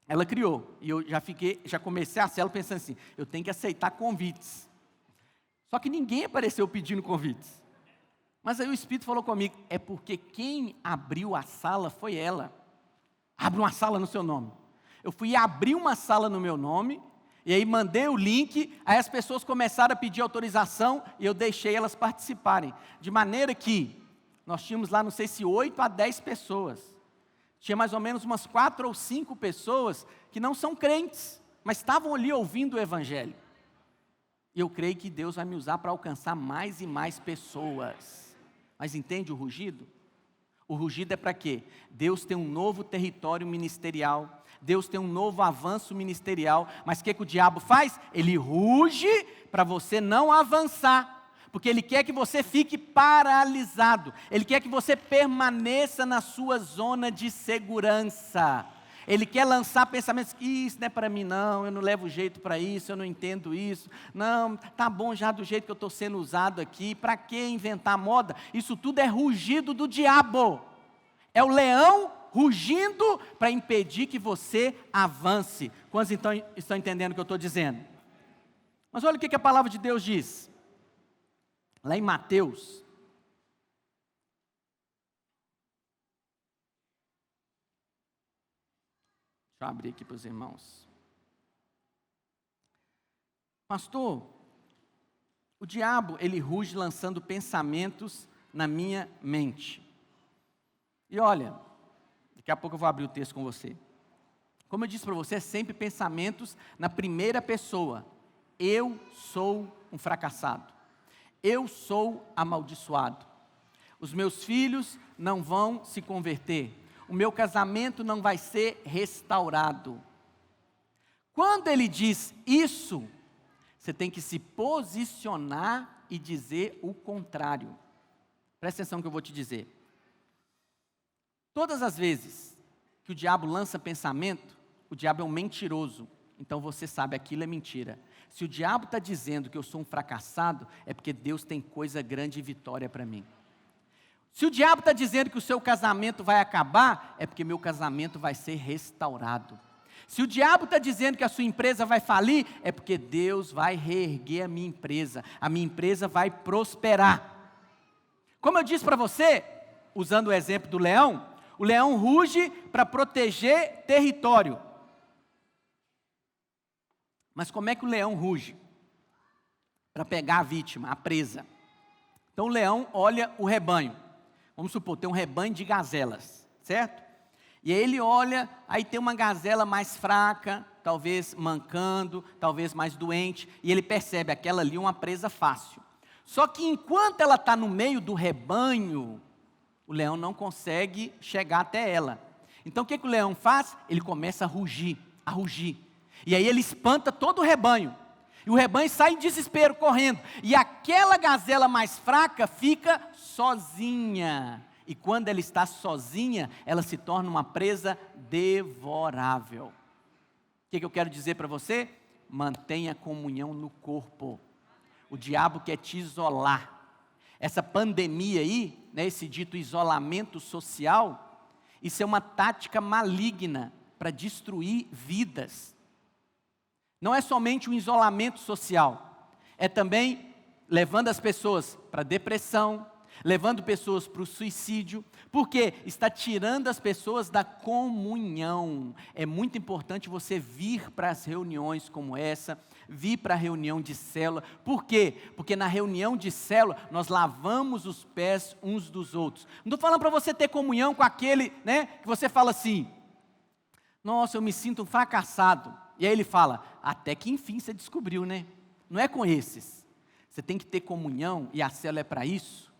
ela criou, e eu já comecei a célula pensando assim, eu tenho que aceitar convites. Só que ninguém apareceu pedindo convites. Mas aí o Espírito falou comigo, é porque quem abriu a sala foi ela. Abre uma sala no seu nome. Eu fui abrir uma sala no meu nome, e aí mandei o link, aí as pessoas começaram a pedir autorização, e eu deixei elas participarem. De maneira que, nós tínhamos lá, não sei se 8 a 10 pessoas. Tinha mais ou menos umas 4 ou 5 pessoas, que não são crentes, mas estavam ali ouvindo o Evangelho. E eu creio que Deus vai me usar para alcançar mais e mais pessoas. Mas entende o rugido? O rugido é para quê? Deus tem um novo território ministerial, Deus tem um novo avanço ministerial, mas o que o diabo faz? Ele ruge para você não avançar, porque ele quer que você fique paralisado, ele quer que você permaneça na sua zona de segurança. Ele quer lançar pensamentos que isso não é para mim não, eu não levo jeito para isso, eu não entendo isso. Não, tá bom já do jeito que eu estou sendo usado aqui, para que inventar moda? Isso tudo é rugido do diabo. É o leão rugindo para impedir que você avance. Quantos então estão entendendo o que eu estou dizendo? Mas olha o que a palavra de Deus diz. Lá em Mateus. Deixa eu abrir aqui para os irmãos. Pastor, o diabo, ele ruge lançando pensamentos na minha mente. E olha, daqui a pouco eu vou abrir o texto com você. Como eu disse para você, é sempre pensamentos na primeira pessoa. Eu sou um fracassado. Eu sou amaldiçoado. Os meus filhos não vão se converter. O meu casamento não vai ser restaurado. Quando ele diz isso, você tem que se posicionar e dizer o contrário. Presta atenção no que eu vou te dizer. Todas as vezes que o diabo lança pensamento, o diabo é um mentiroso. Então você sabe, aquilo é mentira. Se o diabo está dizendo que eu sou um fracassado, é porque Deus tem coisa grande e vitória para mim. Se o diabo está dizendo que o seu casamento vai acabar, é porque meu casamento vai ser restaurado. Se o diabo está dizendo que a sua empresa vai falir, é porque Deus vai reerguer a minha empresa vai prosperar. Como eu disse para você, usando o exemplo do leão, o leão ruge para proteger território. Mas como é que o leão ruge? Para pegar a vítima, a presa. Então o leão olha o rebanho. Vamos supor, tem um rebanho de gazelas, certo? E aí ele olha, aí tem uma gazela mais fraca, talvez mancando, talvez mais doente, e ele percebe, aquela ali é uma presa fácil. Só que enquanto ela está no meio do rebanho, o leão não consegue chegar até ela. Então o que o leão faz? Ele começa a rugir. E aí ele espanta todo o rebanho. E o rebanho sai em desespero, correndo. E aquela gazela mais fraca fica sozinha. E quando ela está sozinha, ela se torna uma presa devorável. O que eu quero dizer para você? Mantenha comunhão no corpo. O diabo quer te isolar. Essa pandemia aí, né, esse dito isolamento social, isso é uma tática maligna para destruir vidas. Não é somente um isolamento social, é também levando as pessoas para depressão, levando pessoas para o suicídio, porque está tirando as pessoas da comunhão. É muito importante você vir para as reuniões como essa, vir para a reunião de célula. Por quê? Porque na reunião de célula nós lavamos os pés uns dos outros. Não estou falando para você ter comunhão com aquele, que você fala assim, nossa, eu me sinto um fracassado. E aí ele fala, até que enfim você descobriu, né? Não é com esses. Você tem que ter comunhão, e a célula é para isso.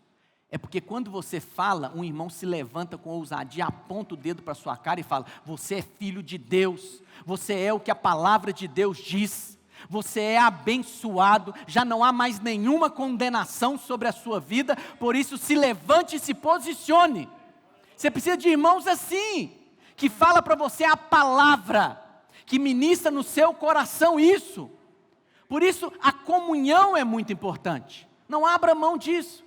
É porque quando você fala, um irmão se levanta com ousadia, aponta o dedo para a sua cara e fala, você é filho de Deus, você é o que a palavra de Deus diz, você é abençoado, já não há mais nenhuma condenação sobre a sua vida, por isso se levante e se posicione. Você precisa de irmãos assim, que fala para você a palavra, que ministra no seu coração isso. Por isso a comunhão é muito importante, não abra mão disso.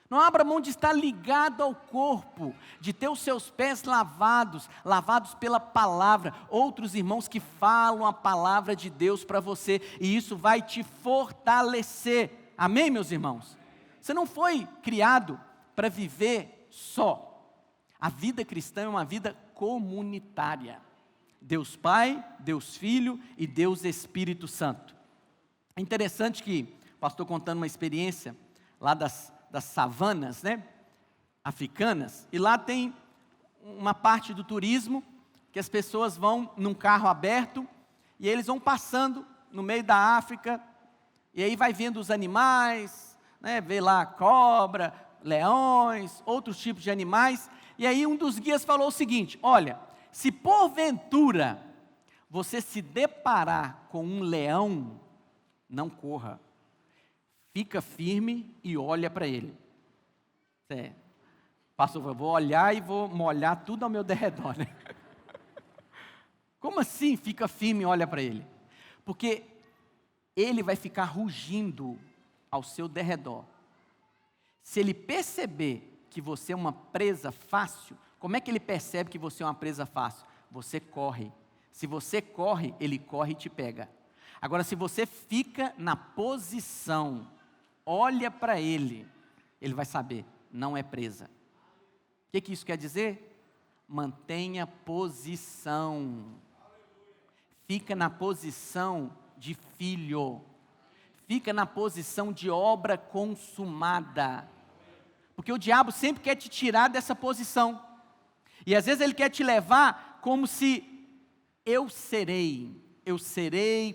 Não abra mão de estar ligado ao corpo, de ter os seus pés lavados pela palavra, outros irmãos que falam a palavra de Deus para você, e isso vai te fortalecer, amém meus irmãos? Você não foi criado para viver só, a vida cristã é uma vida comunitária, Deus Pai, Deus Filho e Deus Espírito Santo. É interessante que o pastor contando uma experiência lá das savanas, africanas, e lá tem uma parte do turismo, que as pessoas vão num carro aberto, e eles vão passando no meio da África, e aí vai vendo os animais, vê lá cobra, leões, outros tipos de animais, e aí um dos guias falou o seguinte, olha, se porventura você se deparar com um leão, não corra, fica firme e olha para ele. Pastor, eu vou olhar e vou molhar tudo ao meu derredor, né? Como assim fica firme e olha para ele? Porque ele vai ficar rugindo ao seu derredor. Se ele perceber que você é uma presa fácil, como é que ele percebe que você é uma presa fácil? Você corre. Se você corre, ele corre e te pega. Agora, se você fica na posição, olha para ele, ele vai saber, não é presa. O que isso quer dizer? Mantenha posição. Fica na posição de filho. Fica na posição de obra consumada. Porque o diabo sempre quer te tirar dessa posição. E às vezes ele quer te levar como se eu serei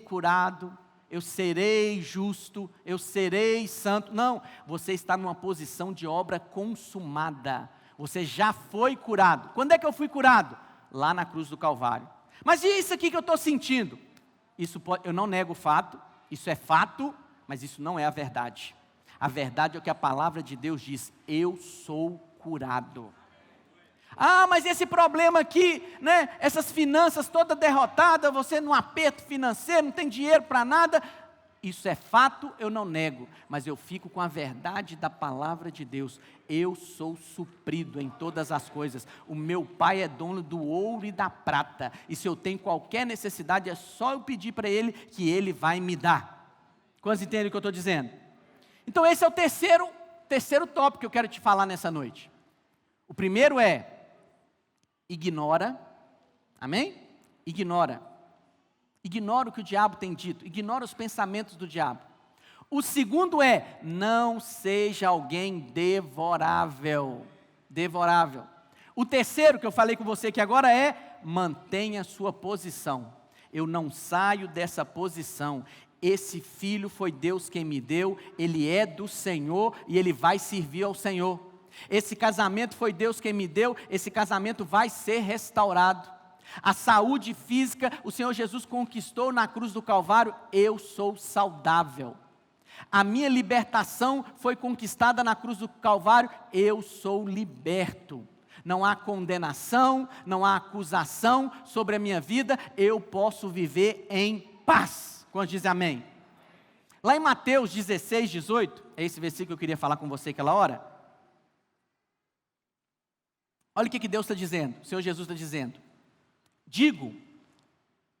curado, eu serei justo, eu serei santo. Não, você está numa posição de obra consumada. Você já foi curado. Quando é que eu fui curado? Lá na cruz do Calvário. Mas e isso aqui que eu estou sentindo? Eu não nego o fato, isso é fato, mas isso não é a verdade. A verdade é o que a palavra de Deus diz, eu sou curado. Ah, mas esse problema aqui, essas finanças todas derrotadas, você num aperto financeiro, não tem dinheiro para nada. Isso é fato, eu não nego, mas eu fico com a verdade da palavra de Deus. Eu sou suprido em todas as coisas. O meu Pai é dono do ouro e da prata. E se eu tenho qualquer necessidade, é só eu pedir para Ele que Ele vai me dar. Quantos entendem o que eu estou dizendo? Então esse é o terceiro tópico que eu quero te falar nessa noite. O primeiro é, ignora, amém? Ignora o que o diabo tem dito, ignora os pensamentos do diabo. O segundo é, não seja alguém devorável. O terceiro que eu falei com você aqui agora é, mantenha a sua posição. Eu não saio dessa posição. Esse filho foi Deus quem me deu, ele é do Senhor e ele vai servir ao Senhor. Esse casamento foi Deus quem me deu, esse casamento vai ser restaurado. A saúde física, o Senhor Jesus conquistou na cruz do Calvário, eu sou saudável. A minha libertação foi conquistada na cruz do Calvário, eu sou liberto. Não há condenação, não há acusação sobre a minha vida, eu posso viver em paz. Quantos dizem amém? Lá em Mateus 16, 18, é esse versículo que eu queria falar com você aquela hora. Olha o que Deus está dizendo, o Senhor Jesus está dizendo. Digo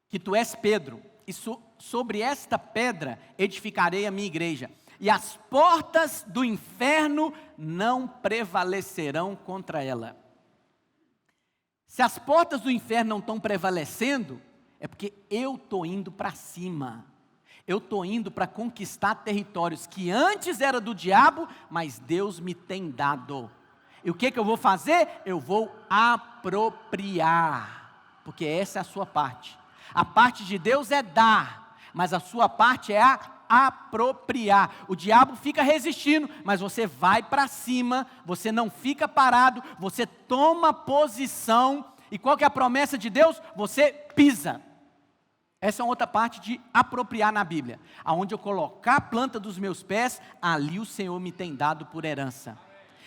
que tu és Pedro, e sobre esta pedra edificarei a minha igreja. e as portas do inferno não prevalecerão contra ela. Se as portas do inferno não estão prevalecendo, é porque eu estou indo para cima. Eu estou indo para conquistar territórios que antes era do diabo, mas Deus me tem dado. E o que eu vou fazer? Eu vou apropriar, porque essa é a sua parte. A parte de Deus é dar, mas a sua parte é apropriar. O diabo fica resistindo, mas você vai para cima, você não fica parado, você toma posição, e qual que é a promessa de Deus? Você pisa. Essa é outra parte de apropriar na Bíblia. Aonde eu colocar a planta dos meus pés, ali o Senhor me tem dado por herança.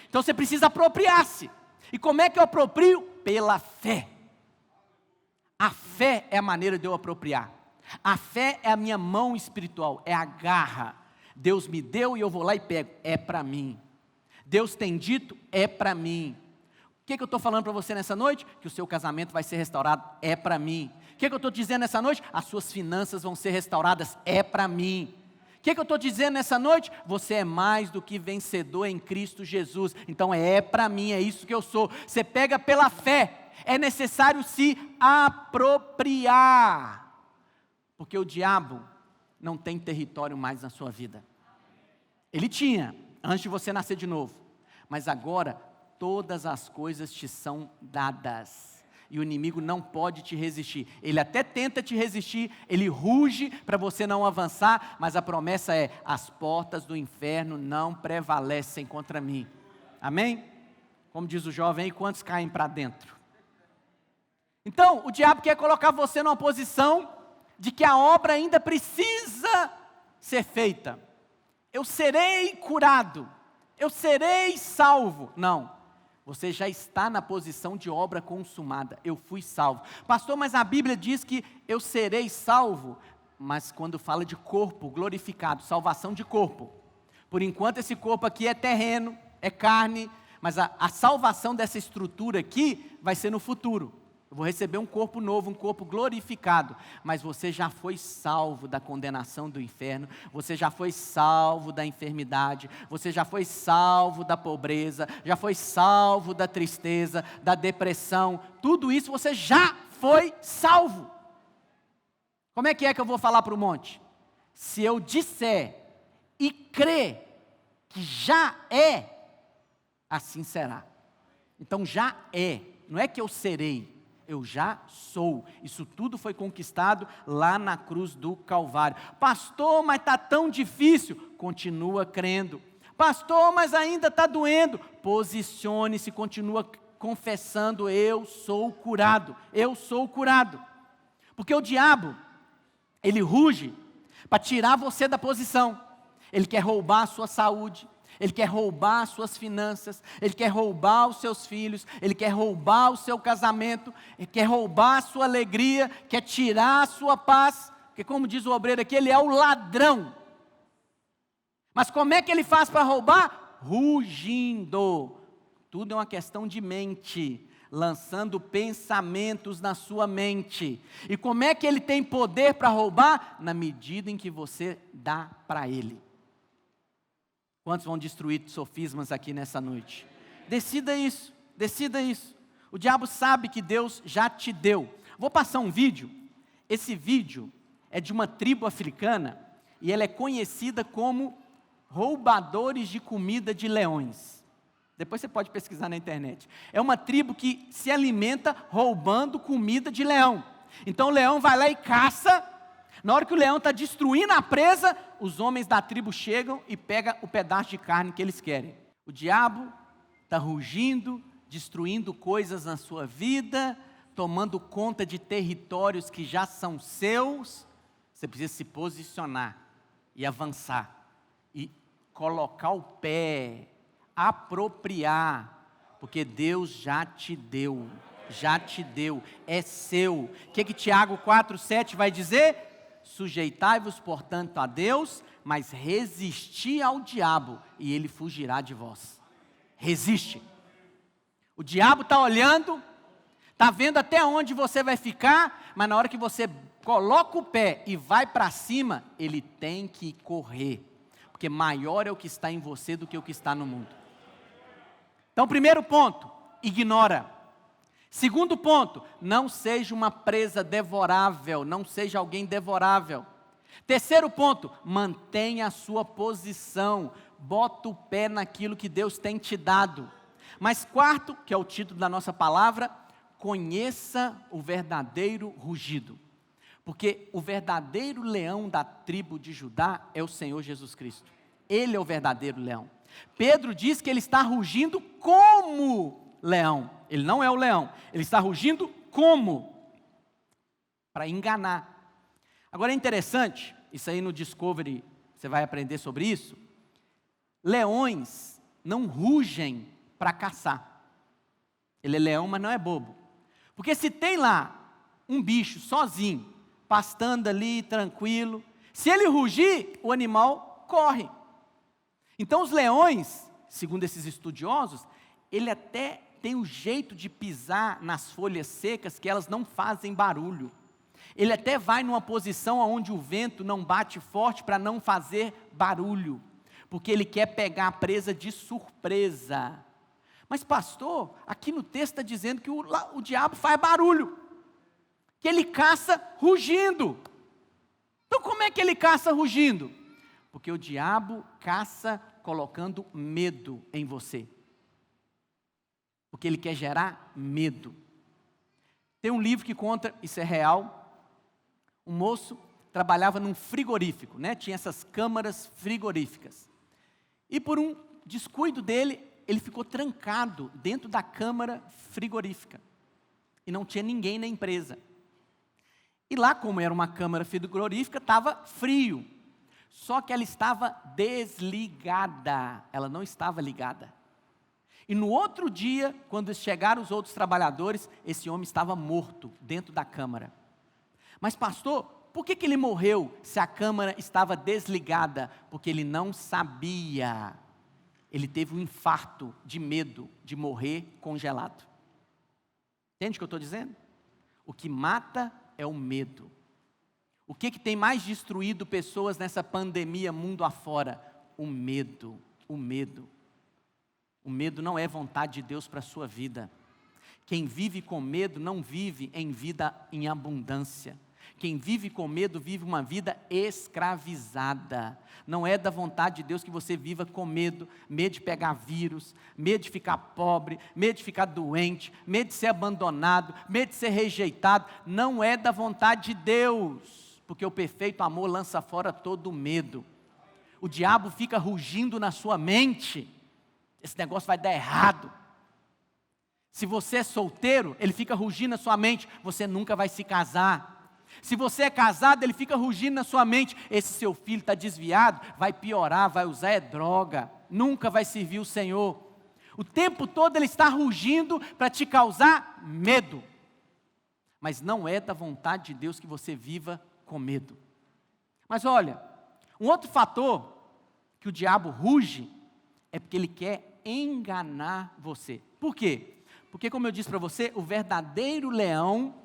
Então você precisa apropriar-se. E como é que eu aproprio? Pela fé. A fé é a maneira de eu apropriar. A fé é a minha mão espiritual, é a garra. Deus me deu e eu vou lá e pego. É para mim. Deus tem dito, é para mim. O que eu estou falando para você nessa noite? Que o seu casamento vai ser restaurado, é para mim. O que eu estou dizendo nessa noite? As suas finanças vão ser restauradas, é para mim. O que eu estou dizendo nessa noite? Você é mais do que vencedor em Cristo Jesus. Então é para mim, é isso que eu sou. Você pega pela fé. É necessário se apropriar. Porque o diabo não tem território mais na sua vida. Ele tinha, antes de você nascer de novo. Mas agora, todas as coisas te são dadas. E o inimigo não pode te resistir. Ele até tenta te resistir, ele ruge para você não avançar, mas a promessa é: as portas do inferno não prevalecem contra mim. Amém? Como diz o jovem aí, quantos caem para dentro? Então, o diabo quer colocar você numa posição de que a obra ainda precisa ser feita. Eu serei curado, eu serei salvo. Não. Você já está na posição de obra consumada. Eu fui salvo. Pastor, mas a Bíblia diz que eu serei salvo. Mas quando fala de corpo glorificado, salvação de corpo. Por enquanto esse corpo aqui é terreno, é carne. Mas a salvação dessa estrutura aqui vai ser no futuro. Eu vou receber um corpo novo, um corpo glorificado. Mas você já foi salvo da condenação do inferno. Você já foi salvo da enfermidade. Você já foi salvo da pobreza. Já foi salvo da tristeza, da depressão. Tudo isso você já foi salvo. Como é que eu vou falar para o monte? Se eu disser e crer que já é, assim será. Então já é. Não é que eu serei. Eu já sou. Isso tudo foi conquistado lá na cruz do Calvário. Pastor, mas está tão difícil. Continua crendo. Pastor, mas ainda está doendo. Posicione-se, continua confessando: eu sou curado. Eu sou curado. Porque o diabo, ele ruge para tirar você da posição. Ele quer roubar a sua saúde. Ele quer roubar as suas finanças, ele quer roubar os seus filhos, ele quer roubar o seu casamento, ele quer roubar a sua alegria, quer tirar a sua paz, porque como diz o obreiro aqui, ele é o ladrão. Mas como é que ele faz para roubar? Rugindo. Tudo é uma questão de mente, lançando pensamentos na sua mente. E como é que ele tem poder para roubar? Na medida em que você dá para ele. Quantos vão destruir sofismas aqui nessa noite? Decida isso, decida isso. O diabo sabe que Deus já te deu. Vou passar um vídeo. Esse vídeo é de uma tribo africana e ela é conhecida como roubadores de comida de leões. Depois você pode pesquisar na internet. É uma tribo que se alimenta roubando comida de leão. Então o leão vai lá e caça. Na hora que o leão está destruindo a presa, os homens da tribo chegam e pegam o pedaço de carne que eles querem. O diabo está rugindo, destruindo coisas na sua vida, tomando conta de territórios que já são seus. Você precisa se posicionar e avançar, e colocar o pé, apropriar, porque Deus já te deu, é seu. O que Tiago 4,7 vai dizer? Sujeitai-vos, portanto, a Deus, mas resisti ao diabo, e ele fugirá de vós. Resiste. O diabo está olhando, está vendo até onde você vai ficar, mas na hora que você coloca o pé e vai para cima, ele tem que correr. porque maior é o que está em você do que o que está no mundo. Então, primeiro ponto, ignora. Segundo ponto, não seja uma presa devorável, não seja alguém devorável. Terceiro ponto, mantenha a sua posição, bota o pé naquilo que Deus tem te dado. Mas quarto, que é o título da nossa palavra, conheça o verdadeiro rugido. Porque o verdadeiro leão da tribo de Judá é o Senhor Jesus Cristo. Ele é o verdadeiro leão. Pedro diz que ele está rugindo como leão. Ele não é o leão, ele está rugindo como? Para enganar. Agora é interessante, isso aí no Discovery, você vai aprender sobre isso. Leões não rugem para caçar. Ele é leão, mas não é bobo. Porque se tem lá um bicho sozinho, pastando ali, tranquilo, se ele rugir, o animal corre. Então os leões, segundo esses estudiosos, ele até tem o jeito de pisar nas folhas secas que elas não fazem barulho. Ele até vai numa posição onde o vento não bate forte para não fazer barulho, porque ele quer pegar a presa de surpresa. Mas pastor, aqui no texto está dizendo que o diabo faz barulho, que ele caça rugindo. Então como é que ele caça rugindo? Porque o diabo caça colocando medo em você. Porque ele quer gerar medo. Tem um livro que conta, isso é real. Um moço trabalhava num frigorífico, né? Tinha essas câmaras frigoríficas. E por um descuido dele, ele ficou trancado dentro da câmara frigorífica. E não tinha ninguém na empresa. E lá, como era uma câmara frigorífica, estava frio. Só que ela estava desligada. Ela não estava ligada. E no outro dia, quando chegaram os outros trabalhadores, esse homem estava morto dentro da câmara. Mas pastor, por que ele morreu se a câmara estava desligada? Porque ele não sabia. Ele teve um infarto de medo de morrer congelado. Entende o que eu estou dizendo? O que mata é o medo. O que tem mais destruído pessoas nessa pandemia mundo afora? O medo, o medo. O medo não é vontade de Deus para a sua vida. Quem vive com medo não vive em vida em abundância. Quem vive com medo vive uma vida escravizada. Não é da vontade de Deus que você viva com medo. Medo de pegar vírus, medo de ficar pobre, medo de ficar doente, medo de ser abandonado, medo de ser rejeitado. Não é da vontade de Deus, porque o perfeito amor lança fora todo medo. O diabo fica rugindo na sua mente. Esse negócio vai dar errado. Se você é solteiro, ele fica rugindo na sua mente, você nunca vai se casar. Se você é casado, ele fica rugindo na sua mente, esse seu filho está desviado, vai piorar, vai usar droga, nunca vai servir o Senhor. O tempo todo ele está rugindo para te causar medo. Mas não é da vontade de Deus que você viva com medo. Mas olha, um outro fator que o diabo ruge é porque ele quer enganar você. Por quê? Porque, como eu disse para você, o verdadeiro leão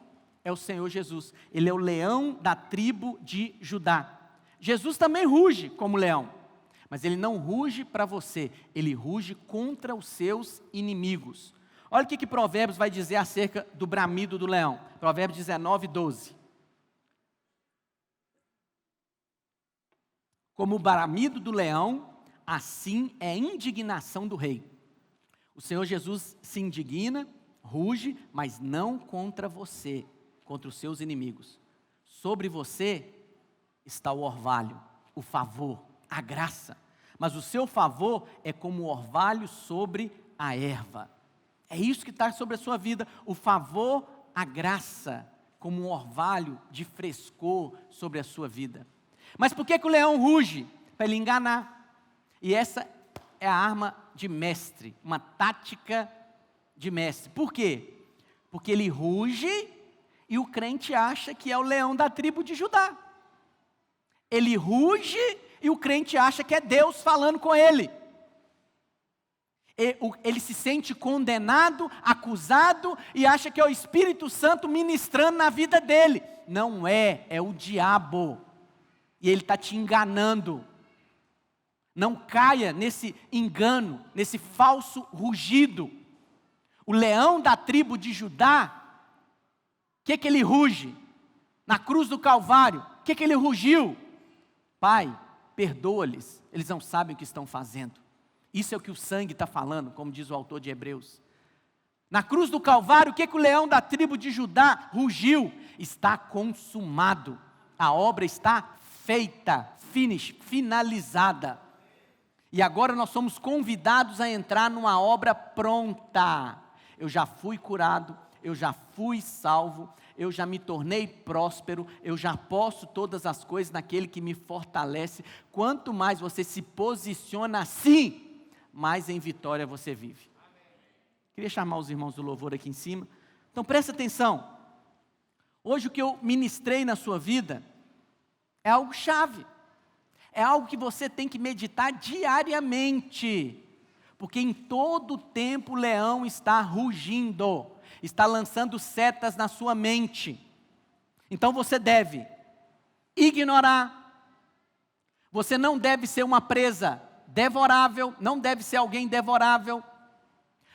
é o Senhor Jesus. Ele é o leão da tribo de Judá. Jesus também ruge como leão, mas ele não ruge para você, ele ruge contra os seus inimigos. Olha o que Provérbios vai dizer acerca do bramido do leão. Provérbios 19, 12. Como o bramido do leão, assim é a indignação do rei. O Senhor Jesus se indigna, ruge, mas não contra você, contra os seus inimigos. Sobre você está o orvalho, o favor, a graça. Mas o seu favor é como o orvalho sobre a erva. É isso que está sobre a sua vida. O favor, a graça, como um orvalho de frescor sobre a sua vida. Mas por que o leão ruge? Para ele enganar. E essa é a arma de mestre, uma tática de mestre. Por quê? Porque ele ruge e o crente acha que é o leão da tribo de Judá. Ele ruge e o crente acha que é Deus falando com ele. Ele se sente condenado, acusado e acha que é o Espírito Santo ministrando na vida dele. Não é, é o diabo. E ele está te enganando. Não caia nesse engano, nesse falso rugido. O leão da tribo de Judá, o que ele ruge? Na cruz do Calvário, o que ele rugiu? Pai, perdoa-lhes, eles não sabem o que estão fazendo. Isso é o que o sangue está falando, como diz o autor de Hebreus. Na cruz do Calvário, o que o leão da tribo de Judá rugiu? Está consumado, a obra está feita, finalizada. E agora nós somos convidados a entrar numa obra pronta. Eu já fui curado, eu já fui salvo, eu já me tornei próspero, eu já posso todas as coisas naquele que me fortalece. Quanto mais você se posiciona assim, mais em vitória você vive. Queria chamar os irmãos do louvor aqui em cima. Então presta atenção. Hoje o que eu ministrei na sua vida é algo chave. É algo que você tem que meditar diariamente. Porque em todo tempo o leão está rugindo, está lançando setas na sua mente. Então você deve ignorar. Você não deve ser uma presa devorável, não deve ser alguém devorável.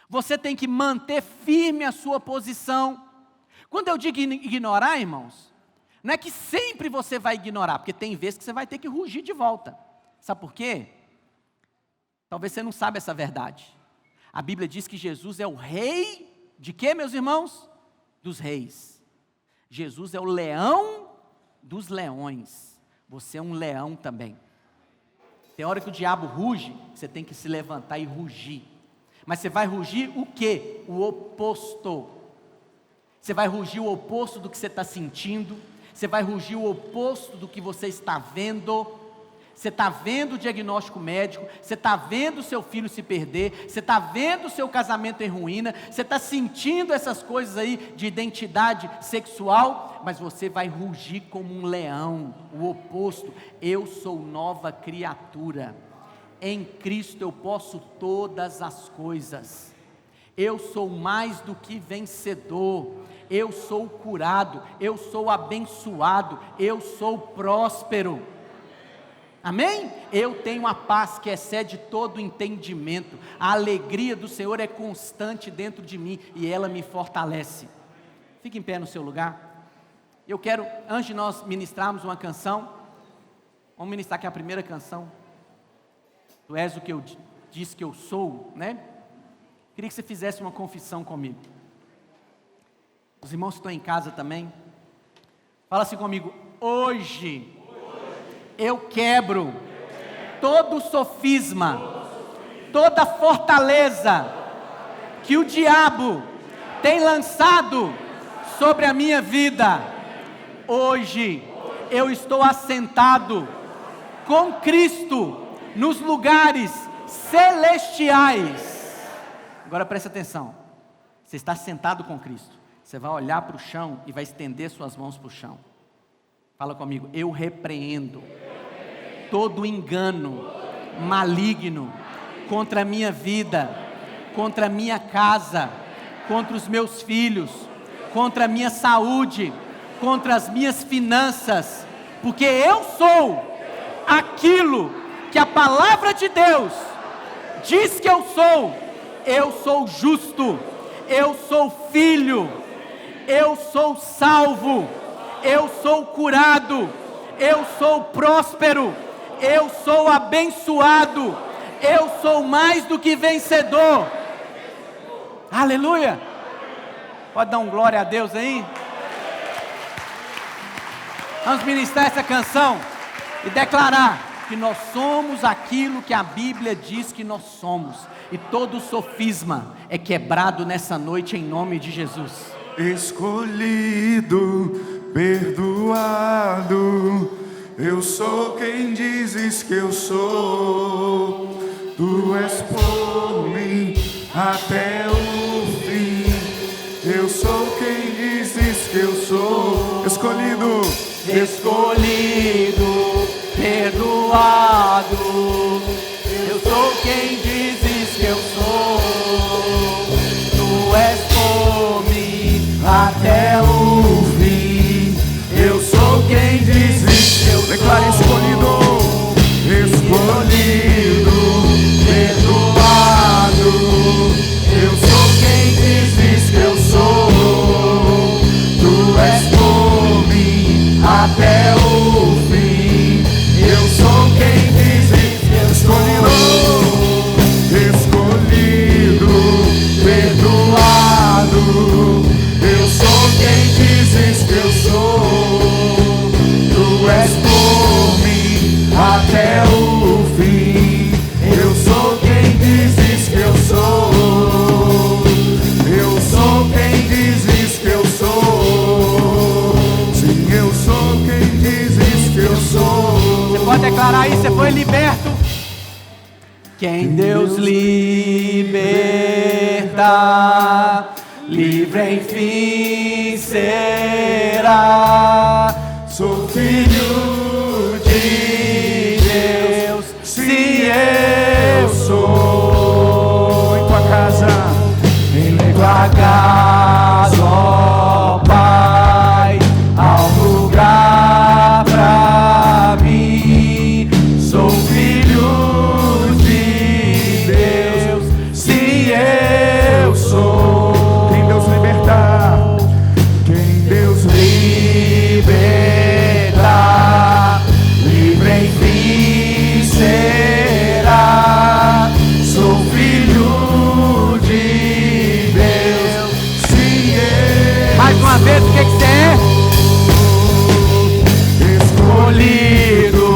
Você tem que manter firme a sua posição. Quando eu digo ignorar, irmãos, não é que sempre você vai ignorar, porque tem vezes que você vai ter que rugir de volta. Sabe por quê? Talvez você não saiba essa verdade. A Bíblia diz que Jesus é o rei de quê, meus irmãos? Dos reis. Jesus é o leão dos leões. Você é um leão também. Tem hora que o diabo ruge, você tem que se levantar e rugir. Mas você vai rugir o quê? O oposto. Você vai rugir o oposto do que você está sentindo. Você vai rugir o oposto do que você está vendo. Você está vendo o diagnóstico médico. Você está vendo o seu filho se perder. Você está vendo o seu casamento em ruína. Você está sentindo essas coisas aí de identidade sexual. Mas você vai rugir como um leão. O oposto. Eu sou nova criatura. Em Cristo eu posso todas as coisas. Eu sou mais do que vencedor. Eu sou curado. Eu sou abençoado. Eu sou próspero. Amém? Eu tenho a paz que excede todo entendimento. A alegria do Senhor é constante dentro de mim e ela me fortalece. Fique em pé no seu lugar. Eu quero, antes de nós ministrarmos uma canção, vamos ministrar aqui a primeira canção. Tu és o que eu disse que eu sou, né? Queria que você fizesse uma confissão comigo. Os irmãos que estão em casa também. Fala assim comigo. Hoje eu quebro todo sofisma, toda fortaleza que o diabo tem lançado sobre a minha vida. Hoje eu estou assentado com Cristo nos lugares celestiais. Agora presta atenção. Você está sentado com Cristo. Você vai olhar para o chão e vai estender suas mãos para o chão. Fala comigo. Eu repreendo todo engano maligno contra a minha vida, contra a minha casa, contra os meus filhos, contra a minha saúde, contra as minhas finanças, porque eu sou aquilo que a palavra de Deus diz que eu sou justo, eu sou filho, eu sou salvo, eu sou curado, eu sou próspero, eu sou abençoado, eu sou mais do que vencedor. Aleluia! Pode dar um glória a Deus aí? Vamos ministrar essa canção e declarar que nós somos aquilo que a Bíblia diz que nós somos. E todo sofisma é quebrado nessa noite em nome de Jesus. Escolhido, perdoado, eu sou quem dizes que eu sou. Tu és por mim até o fim. Eu sou quem dizes que eu sou. Escolhido, perdoado, eu sou quem dizes que eu sou. Tu és por mim até o fim. Eu sou quem dizes que eu sou. Declare escolhido, escolhido. aí, você foi liberto. Quem Deus liberta, livre enfim será. Sou filho de Deus, sim eu sou. Em tua casa, em tua casa, ó Pai, há um lugar pra mim. Sou filho de Deus, sim eu sou. Quem Deus libertar, quem Deus libertar, livre enfim será. Sou filho de Deus, sim eu. Mais uma vez, o que você é? Escolhido,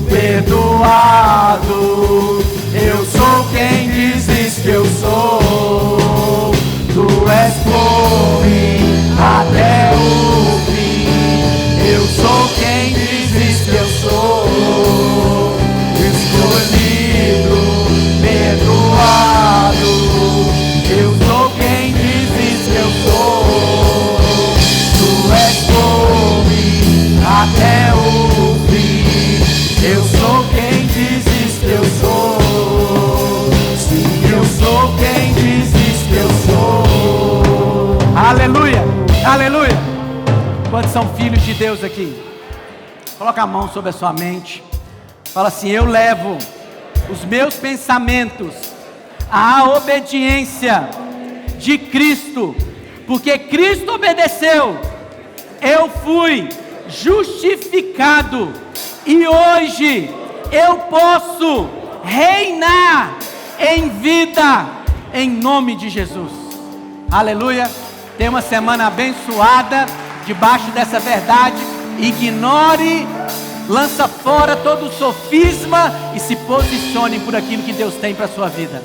perdoado, eu sou quem dizes que eu sou. Tu és por mim até o fim, eu sou quem dizes que eu sou. Escolhido, perdoado, eu sou quem dizes que eu sou. Tu és por mim até o fim, eu sou quem dizes que eu sou. Sim, eu sou quem dizes que eu sou. Aleluia, aleluia. Quantos são filhos de Deus aqui? Coloca a mão sobre a sua mente. Fala assim: eu levo os meus pensamentos à obediência de Cristo, porque Cristo obedeceu, eu fui justificado e hoje eu posso reinar em vida, em nome de Jesus. Aleluia. Tenha uma semana abençoada debaixo dessa verdade. Ignore, lança fora todo o sofisma e se posicione por aquilo que Deus tem para a sua vida.